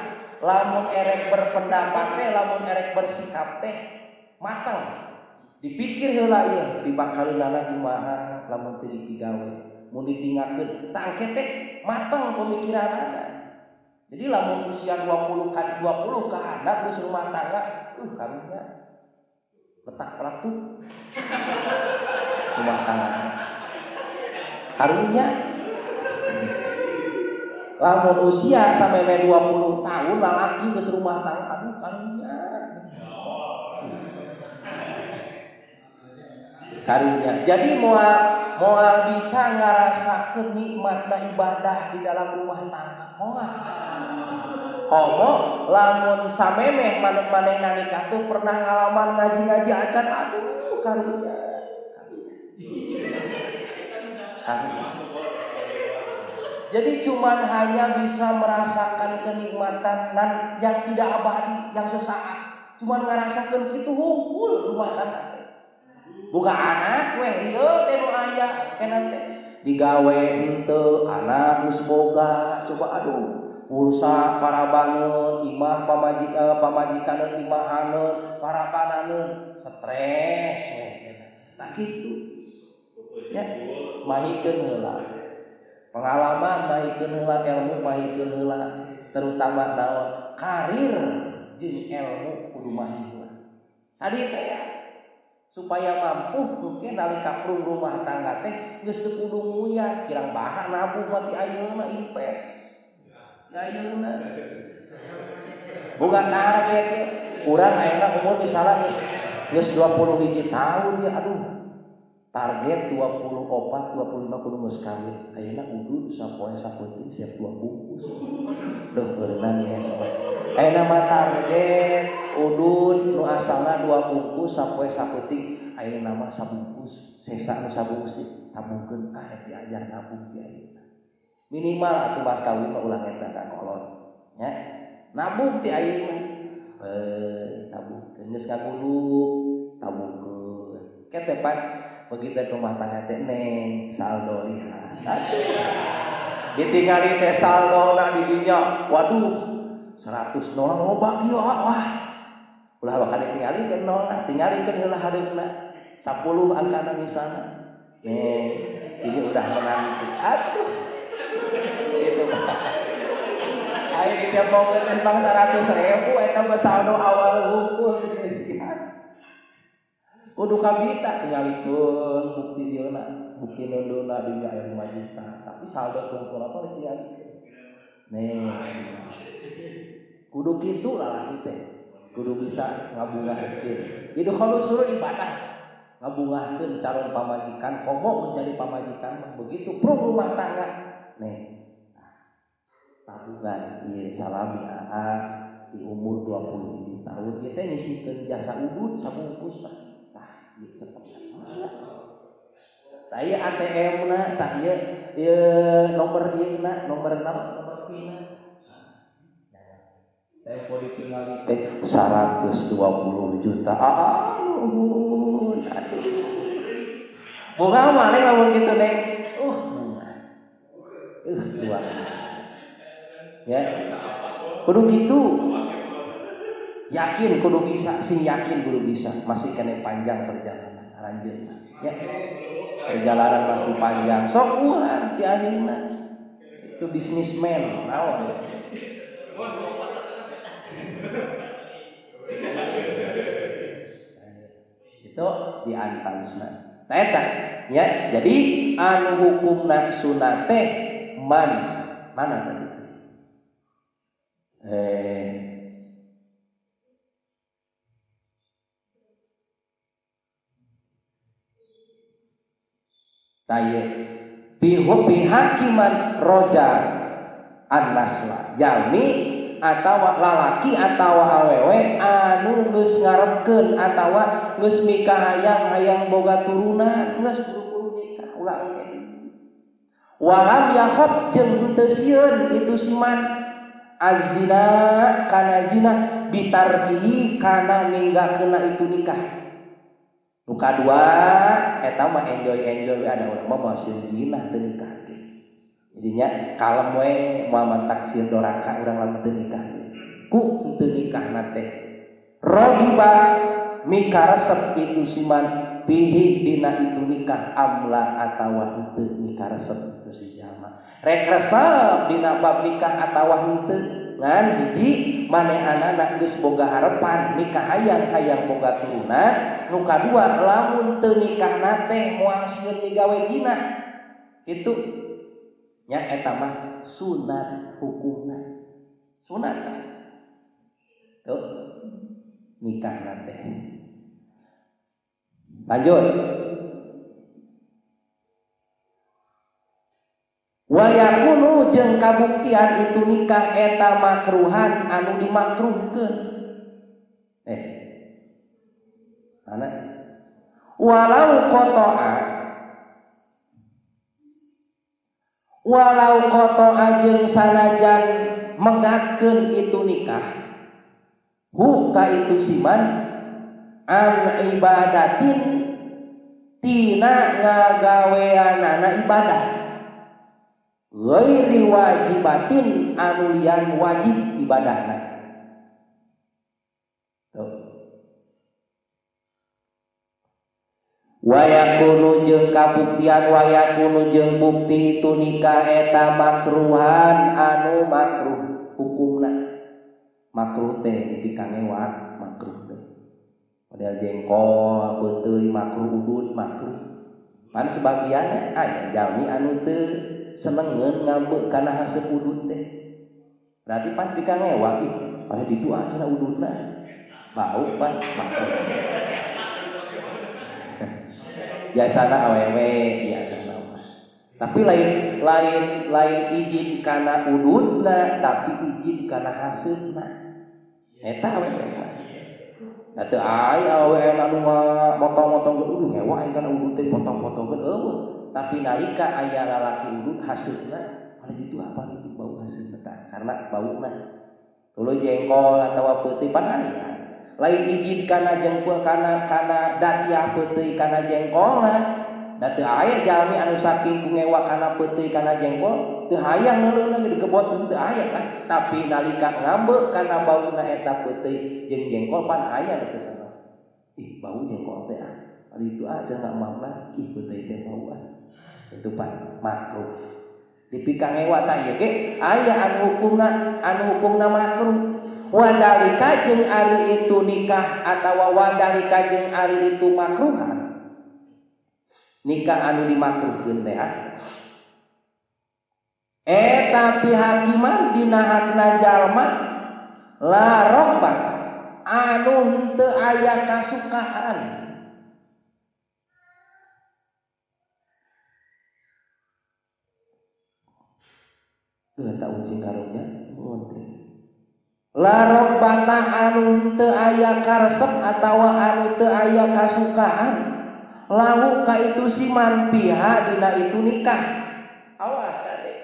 lamun erek berpendapat teh lamun erek bersikap teh mateng dipikir heula ieu dibakaleunana kumaha lamun teu digawe mun ditinggalkeun tangke teh mateng pemikiranna jadi lamun usia 20 ka anak geus rumah tangga karunya letak pelaku rumah tangga karunya. Lamun usia sampai 20 tahun lalaki geus rumah tangga, aduh karunya. Karunya. Jadi moal bisa ngarasakeun nikmatna ibadah di dalam rumah tangga. Moal. Homo lamun samemeh maneh-manehna nikah tuh pernah ngalaman ngaji-ngaji acan, aduh karunya. Jadi cuman hanya bisa merasakan kenikmatan yang tidak abadi, yang sesaat. Cuman ngarasakeun kitu hungkul rumah tangga. Buka anak weh ieu teh nu aya keneh teh. Digawe henteu anak geus boga, coba aduh pulsa parabangeun imah pamajikan imahaneun parapananeun stres weh. Tah kitu. Ya, mahikeun heula. Pengalaman mahikeun heula, ilmu mahikeun heula, terutama naon karir jeung ilmu kudu mahikeun. Tadi teh ya, supaya mampu mungkin nalika prung rumah tangga teh geus teu kudu nguyah kirang baha nabung mati ayeuna invest. Ya ayeuna. Boga target ya. Urang ayeuna umur misalnya geus 21 tahun ya aduh. Target 24, 25 kudu geus kawin. Ayeuna udud sapoe sapenting siap 2 bungkus. Duh beunang ya. Ayeuna mah target udud nu asalna 2 bungkus sapoe sapenting ayeuna mah sabungkus. Sesa nu sabungkus tabungkeun diajar nabung di ayeuna. Minimal atuh pas kawin mah ulang eta ka kolot. Nya. Nabung di ayeuna. Tabungkeun geus kagulung tabungkeun. Ketepan begitu rumah tangga teh neng saldo lihat. Ditinggali teh saldo na di dinya. Waduh 100 nol loba kieu wah. Ulah bakal ditinggalikeun nol, tinggalikeun heula hareupna. 10 angkana misalna. Neng, ini udah menanti. Aduh. Itu mah. Ayo kita mau tentang 100.000 eta mah saldo awal hukum geus. Kudu kabita tinggalikeun bukti dieuna, bukti nunduna di 5 juta. Tapi saldo tungkul apa ditinggalikeun. Nih. Kudu kitu lalaki teh. Kudu bisa ngabungahkeun. Jadi kalau suruh ibadah ngabungahkeun calon pamajikan, komo menjadi pamajikan begitu prung rumah tangga. Nih. Tabungan ieu salami di umur 20 tahun kita ngisikeun jasa udud sabungkus. Gitu. Taya ATM na, taya nomor ieu na, nomor 6, nomor PIN. Saya mau ditinggali teh 120 juta. Aduh. Boga mah lamun kitu neng. Luar biasa. Ya. Kudu kitu. Yakin kudu bisa, sing yakin kudu bisa. Masih kena panjang perjalanan. Lanjut. Ya. Perjalanan masih panjang. Sok urang ti ayeuna. Itu bisnismen, naon. Itu diantansna. Tah eta ya. Jadi anu hukumna sunat teh mana tadi? Taye bihubi hakiman roja an-nasla jalmi atawa lalaki atawa awewe anu geus ngarepkeun atawa geus mikah hayang boga turunan geus buru-buru nikah ulah engke walam yakhab jeung teu sieun itu siman azina kana zina bitarkihi kana ninggalkeunna itu nikah. Nu kadua eta mah enjoy ada urang mah masih zina teu nikah. Jadinya kalem we moal taksir doraka urang lamun teu nikah. Ku teu nikahna teh. Rogiba mikaresep itu siman bihi dina itu nikah amla atawa henteu mikaresep itu si jalma. Rek resep dina bab nikah atawa henteu. Ngan hiji manehanana geus boga harepan nikah hayang boga turunan. Nu kadua lamun teu nikahna teh moal sieun digawe jina. Itu nya eta mah sunat hukumna. Sunat. Tuh nikah nanti. Lanjut. Wa yakunu jeung kabuktian itu nikah eta makruhan anu dimakruhkeun. Mana? Walau qata'a jeung sanajan megatkeun itu nikah. Ka itu siman an ibadatin tina ngagaweanana ibadah. Ghairi wajibatin anu lian wajib ibadahna. Wayakunu jeung kabuktian wayakunu jeung bukti itu nikah eta makruhan anu makruh hukumna. Makruh teh dikangewa makruh teh. Model jengkol beuteuy makruh udud makruh. Pan sebagian aya jalmi anu teu senengeun ngambeuk kana haseup udud teh. Berarti pan dikangewa ih pada ditu cenah ududna. Bau pan makruh. Biasana awewe biasana tapi lain izin kana ududna tapi izin kana haseupna eta awewe atuh aya awewe anu motong-motong udud ngewa kana udud teh potong-potongkeun eueuh tapi nalika aya lalaki udud haseupna pada itu apa itu bau haseupna karena bauna tuluy jengkol atawa peuting pan aya lain izin kana jengkol kana datiah peuting kana jengkolna da teu aya jalmi anu saking kungewa kana peuting kana jengkol teu hayang ngeuleuna di kebot teu aya kan tapi nalika ngambeuk kana bauna eta peuting jeung jengkol pan aya teh sana ih bau jengkol teh ari itu aja enggak mamlah ih peuting teh bau itu pan makruh dipikangewa tah ieu ge aya anu hukumna makruh. Wadalika jeung ari itu nikah atawa wadalika jeung ari itu makruhan nikah anu dimakruhkeun teh eta pihakiman dina hakna jalma la robbah anu teu aya kasukaan teu tak ucing karunya larok bata anu teu aya karesep atawa anu teu aya kasukaan lahu ka itu si manpiha dina itu nikah awas ade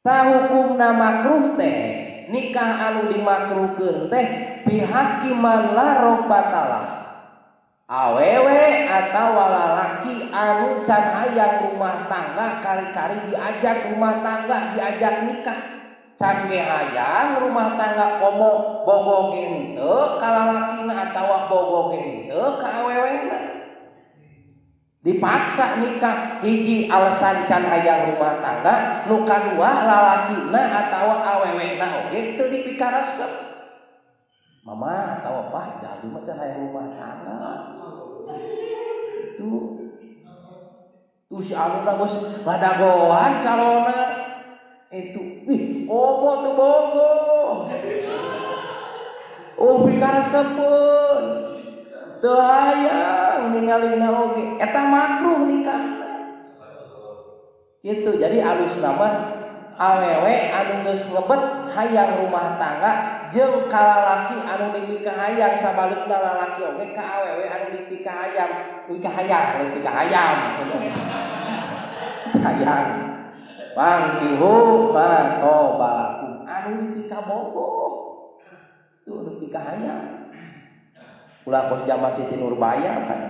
ta hukumna makruh teh nikah anu dimakruhkeun teh pihakiman larok batalah awewe atawa lalaki anu can hayang rumah tangga kari-kari diajak rumah tangga diajak nikah can ge hayang rumah tangga komo bogoge henteu ka lalakina atawa bogoge henteu ka awewena dipaksa nikah hiji alasan can hayang rumah tangga nu kadua lalakina atawa awewena oge teu dipikaresep mama atawa pah jadi mah can hayang rumah tangga tuh si aluna geus ngadagoan calona itu omo tuh bogo pikaresepun teu hayang ningalina oge eta makruh nikah gitu. Jadi alus nama awewe anu geus ngebet hayang rumah tangga jeung kalalaki anu dipikah hayang sabalikna lalaki oge ka awewe anu dipikah hayang hayang Pangkihu ma tobalakum anu dipikah bogo tuh dipikah hayang ulah pun zaman Siti Nurbaya kan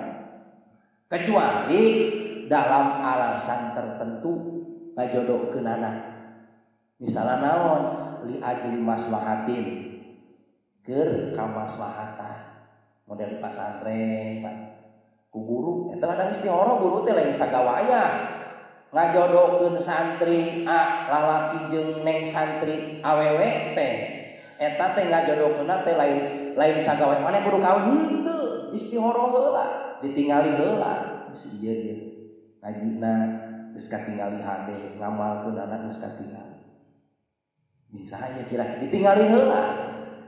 kecuali dalam alasan tertentu ngajodokeun anak misalnya naon li ajli maslahatin keur kamaslahatan model pasantren ku guru eta kadang istihara guru teh lain sagawaya ngajodokeun santri A lalaki jeung neng santri awewe teh eta teh ngajodokeunna teh lain sagawaya maneh kudu kawin henteu istihara heula ditingali heula si ieu ngajina geus katingali hade ngamalkeun anak geus katingali bisa aya kira-kira ditinggali heula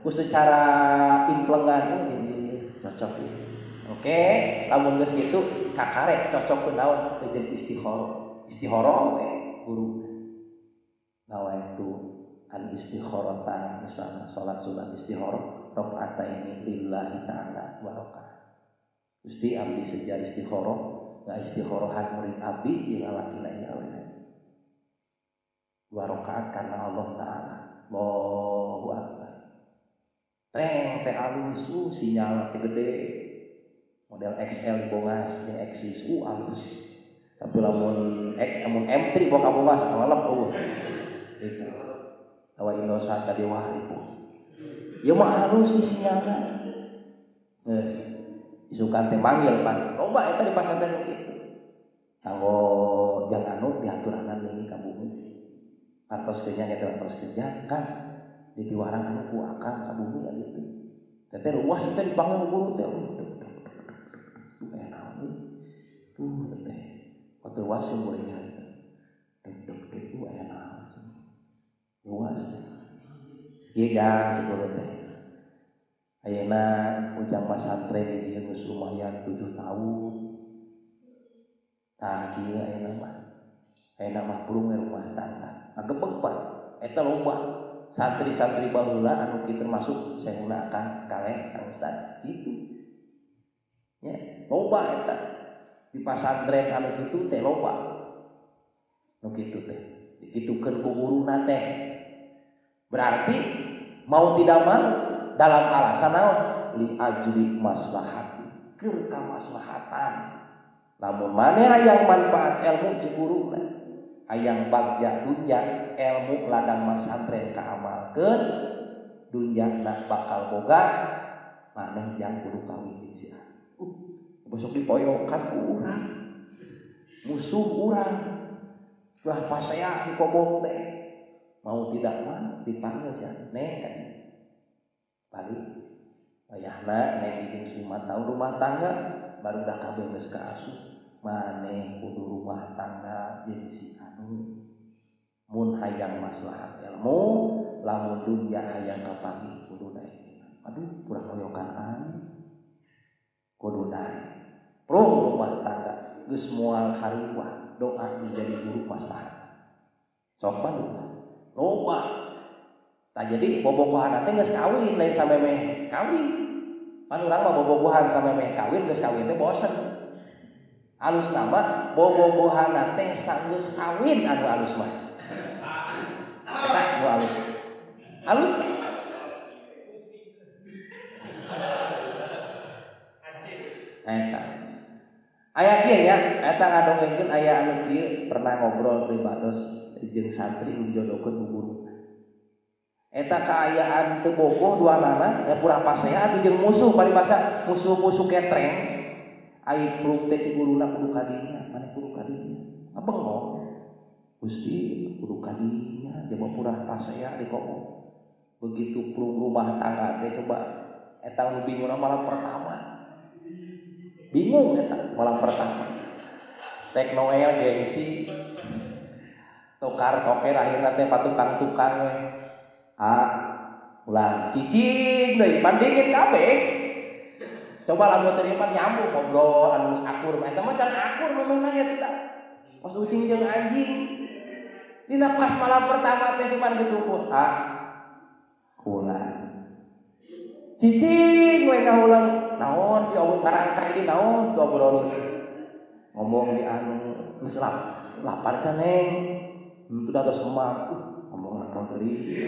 ku secara implengan jadi cocok ya. Oke, lamun geus kitu kakarek cocok naon teh jeung istikharah we guru nawaitu al istikharah misalna salat sunat istikharah rakaataini lillahi ta'ala wa rakaat Gusti abdi sejar istikharah istikharohan murid abdi di lalakina ieu we 2 rakaat karena Allah taala Allahu akbar teh alus sinyal teh gede model XL bongas jeung Exis alus tapi lamun M3 boga bogas awalem gitu awa Indosat tadi wah itu ya mah halus di sinyalna geus isukan teh manggil pan loba eta di pasantren kitu kanggo jangan anu diaturanan deui ka bumi kantos teh nya eta kantos kerja kan diwarang anu ku akang ka bumi ya gitu teh ruas teh dipanggil guru teh tuh teh waktu ruas mulainya deg-deg itu aya naon ruas ieu gang guru teh ayeuna ujang pasantren di dieu geus lumayan 7 tahun tah kieu ayeuna mah burung rumah tangga ngagebeg pan eta loba santri-santri baheula anu kitu termasuk saeuna Kang Kaleng Kang Ustad kitu nya loba eta di pasantren anu kitu teh loba nu kitu teh dikitukeun ku guruna teh berarti mau tidak mau dalam alasan naon li ajli maslahati keur kamaslahatan lamun maneh hayang manfaat ilmu ci guruna hayang bagja dunya ilmu ladang masantren kaamalkeun dunyana bakal boga maneh jang kudu kawin jeung si besok dipoyokan ku urang musuh urang lah pasea dikobong teh mau tidak mau dipanggil sia neng kan balik ayahna neng izin 5 tahun rumah tangga baru dah kabeh geus kaasuh maneh kudu rumah tangga jeung si anu mun hayang maslahat ilmu lamun dunya hayang kapagi kudu naik aduh kurang koyokan an kudu naik pro rumah tangga geus moal hariwah doa menjadi guru maslahat sok loba tah jadi bobogohan teh geus kawin lain samemeh kawin pan urang mah bobogohan samemeh kawin geus kawin teh bosen alus nama bobogohan teh sanggeus kawin anu alus mah eta nu alus eta aya kieu nya eta ngadongengkeun aya anu kieu pernah ngobrol pribados jeung santri dijodohkeun ku guru eta kaayaan teu bogoh duanana ya pura pasea atuh jeung musuh paribasa musuh-musuh ketreng ai pruk teh guruna kudu kadinya maneh kudu kadinya abengong Gusti kudu kadinya coba pura pasea dikomo begitu prung rumah tangga teh coba eta nu bingungna malam pertama bingung eta malam pertama tek noel gengsi tukar toker akhirna teh patukang-tukang we ulah cicing deui pandingin kabeh coba lamun terima nyambung ngobrol anu akur mah eta mah can akur memangna ya teh pas ucing jeung anjing dina pas malam pertama teh cuman ditukur ulah cicing we ngaulang naon di awet ngarangkai di naon ngobrol ngomong di anu geus lapar can neng itu dah terus emak ngomong naon deui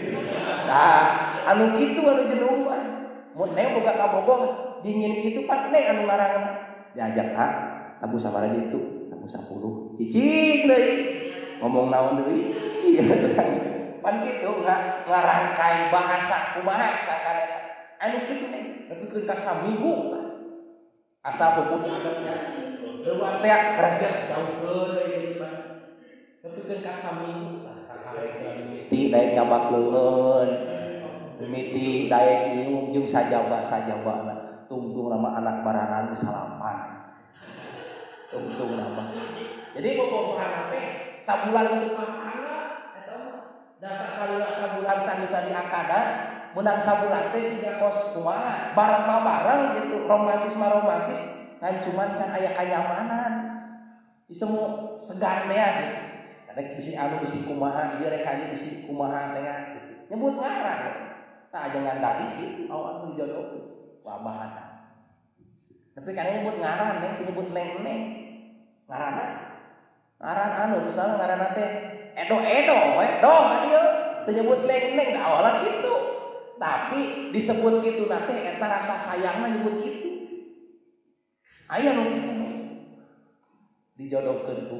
nah anu kitu anu jenuh mah mun neng boga kabogong dingin kitu pan neng anu ngarang diajak tabu sabaraha ditu tabu 10 cicing deui ngomong naon deui ieu pan kitu ngarangkai bahasa kumaha sakarena anu kitu neng nepikeun ka saminggu asa puput adabnya leuas teh raja jauhkeun deui pan nepikeun ka saminggu mimiti daek nyabak leungeun mimiti daek nyium jeung sajaba tungtung nama anak barangan geus salapan tungtung nama Jadi bobogohan teh sabulan geus pahana eta mah. Da sasalila sabulan sanisa di akada menang sabulan teh siga kos kumaha bareng-bareng gitu romantis kan cuman can aya kanyamanan di semua segar teh gitu. Kadang bisi anu bisi kumaha ieu rek aya bisi kumaha teh gitu. Nyebut ngaran. Tah aja ngandali gitu awal dijodoh babahan. Tapi kan nyebut ngaran nih nyebut leng-leng. Ngaran anu misalnya ngaran teh edo ieu teu nyebut leng-leng da awalna kitu. Tapi disebut gitu nanti eta rasa sayangna nyebut gitu. Aya nu kitu dijodohkeun ku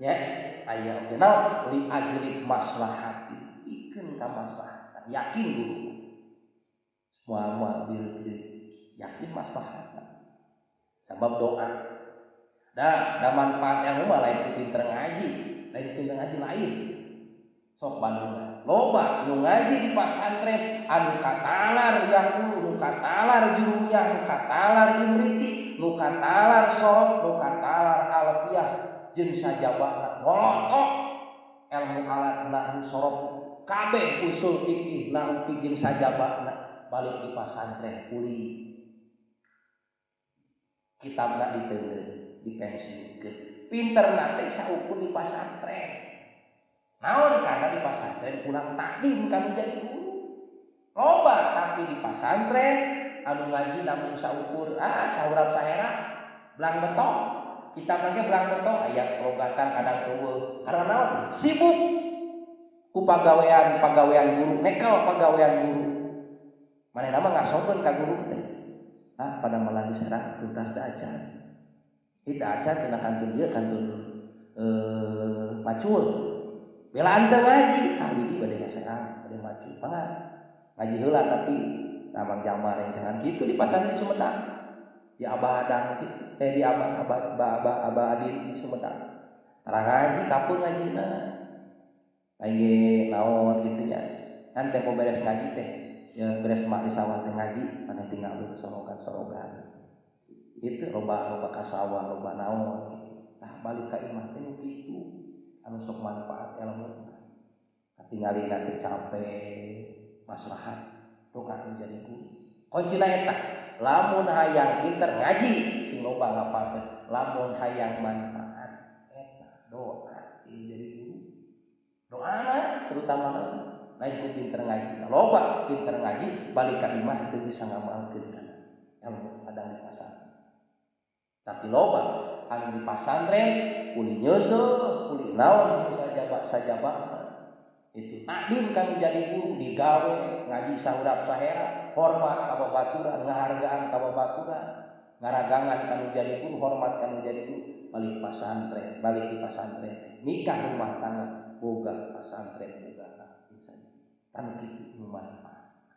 ya aya oge naon li ajli maslahati ikeun ka maslahat yakin dulu semua diri yakin maslahat sabab doa da manfaat yang mah lain pinter ngaji lain sok bandung loba nu ngaji di pasantren anu katalar yang nu katalar jurunya nu katalar imriti nu katalar sorot nu katalar alfiah jeung sajabana ngolotok ilmu alatna nu sorot kabeh usul fikih na jeung sajabana balik di pasantren kuliah kitabna diteuleun dipensiunkeun pinter teh saukur di pasantren. Naon karena di pasantren pulang takdim kanu jadi guru. Loba tapi di pasantren anu ngaji namun saukur saurap sahera belang betok. Kitab lagi belang betok aya logatan kadang eueuh. Karena naon? Sibuk ku pagawean guru, nekel pagawean guru. Manehna mah ngasokeun ka guru teh. Pada malah diserah tuntas da acan. Kita acan cenah kantun ieu kantun macul. Belaan teu ngaji, di bade ngaseang, bade maju. Pangan ngaji heula tapi tamang jamar yang jangan gitu di pasantren Sumedang. Di Abadang di Abah Adin di Sumedang. Tara ngaji kapeung ngajina. Lain naon kitu nya. Kan tempo beres ngaji teh, ya beres mak di sawah teh ngaji, maneh tinggal di sorogan. Itu loba ka sawah, loba naon. Tah balik ka imah teh kitu. Anu sok manfaat ilmu katingali nanti capek maslahat doa menjadi guru kuncina eta lamun hayang pinter ngaji sing loba ngapalkeun lamun hayang manfaat eta doa jadi guru doana terutama lain ku pinter ngaji loba pinter ngaji balik ka imah teu bisa ngamalkeun ilmu ada di pasar tapi loba anu di pasantren kuli nyeuseul kuli naon sajabah itu takdim kan jadi guru digawe ngaji saurap sahera hormat ka babaturan ngahargaan ka babaturan ngaragangan kan jadi guru hormat kan jadi guru balik di pasantren nikah rumah tangga boga pasantren boga kan kitu manfaat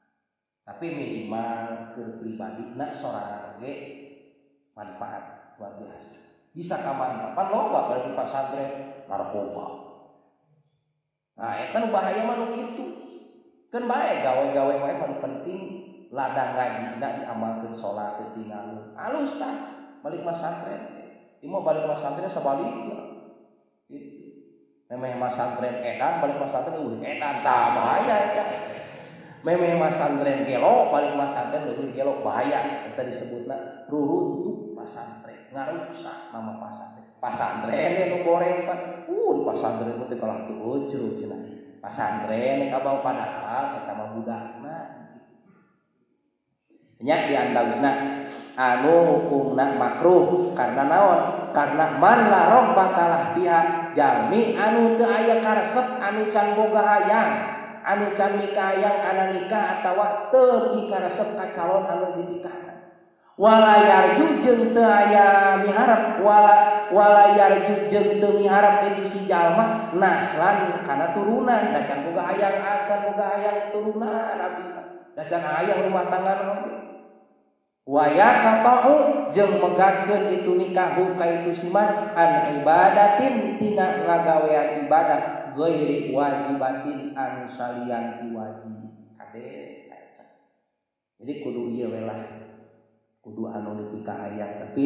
tapi minimal ke pribadina sorangan ge manfaat luar biasa bisa kamanfaat loba balik di pasantren narkoba. Nah, eta nu bahaya mah nu kitu. Keun bae gawe-gawe wae paling penting ladang ngajina diamalkeun salat teu tinggal. Alus tah balik pasantren. Ieu mah balik pasantren sabalikna. Gitu. Memeh pasantren edan balik pasantren edan tah bahaya eta. Memeh pasantren gelo balik pasantren leuwih gelo bahaya. Eta disebutna ruruntuk pasantren. Ngarusak nama pasantren. Pasantren nu goreng pan pasantren teh kalah teu ujrug cenah pasantren ka bawa padahal eta mah budakna nya di andalusna anu hukumna makruh karena naon karena man la robbatalah biha jalmi anu teu aya karesep anu can boga hayang anu can nikah hayang kana nikah atawa teu dikaresep ka calon anu dinikahna wala yarju jeung teu aya miharep wala yarju jeung teu miharep itu si jalma naslan kana turunan da can boga hayang turunan abdi da can hayang rumah tangga oge wa yaqta'u jeung megatkeun itu nikah ka itu siman an ibadatin tina ngagawean ibadah ghairi wajibatin anu salian ti wajib kade jadi kudu ieu we lah kudu anu leuwih ka hayang tapi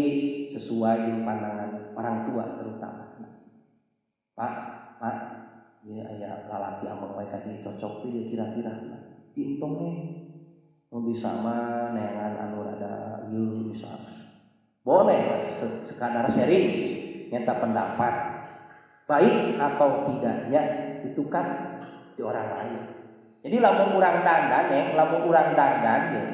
sesuai dengan pandangan orang tua terutama. Pak, ya aya lalaki amang wae kaki cocok teh kira-kira. Diuntung nih. Nu bisa mah neangan anu rada ieu bisa. Boleh sekadar sharing nyata pendapat. Baik atau tidaknya itu kan di orang lain. Jadi lamun urang dandan ya,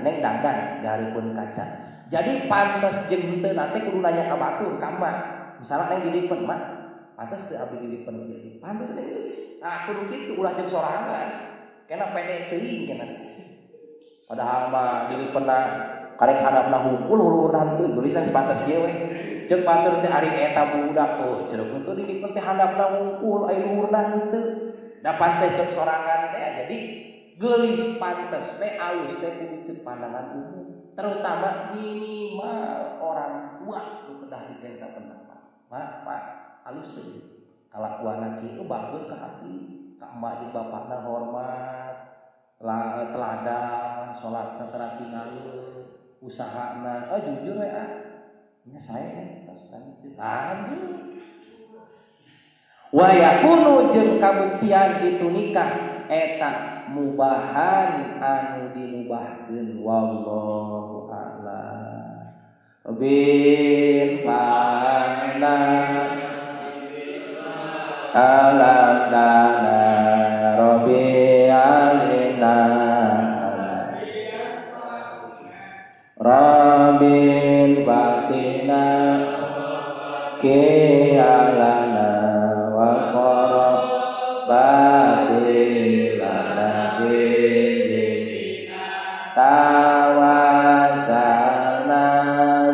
neng dandan dihareupeun kaca. Jadi pantes jeung henteu teh kudu nanya ka batur ka emak. Misalna neng dilipeun mah, pantes teu abdi dilipeun ieu. Pantes teh geus. Nah, kudu kitu ulah jeung sorangan. Kena pede teuing kena. Padahal mah dilipeunna karek hadapna hungkul huluran teu tulisan pantes ge we. Ceuk batur teh ari eta budak oh ceuk henteu dilipeun teh hadapna hungkul aya luhurna teu. Dapat teh ceuk sorangan teh jadi geulis pantes teh alus teh kudu ceuk pandangan umum. Terutama minimal orang tua nu kedah dipenta pendapat. Pak, alus teh. Kalakuan kieu bagus ka hati, ka emak jeung bapakna hormat, teladan, salatna tara tinggalin, usahana, jujur we nya sae tos tadi. Wa yakunu jeung kabuktian kitu nikah eta mubahan anu dimubahkeun wallahu a'lam. Bil mana alatana rabbi alina rabbil batina ki alana wa qarabatilana bidina tawasana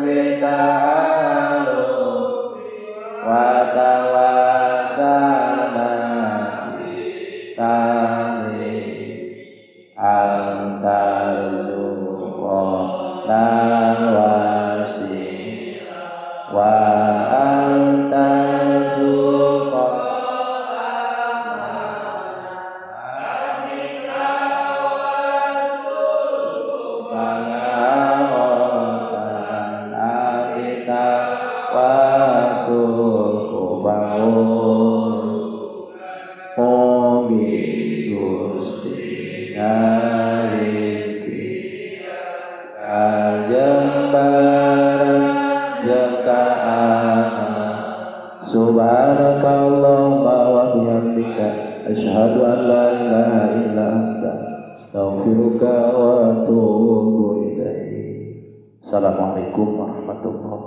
bitalu wa tawasana tani antarzuqa nawasi wa antarzuqa Subhanakallahumma wa bihamdika asyhadu an la ilaha illa anta astaghfiruka wa atubu ilaik. Assalamualaikum warahmatullahi wabarakatuh.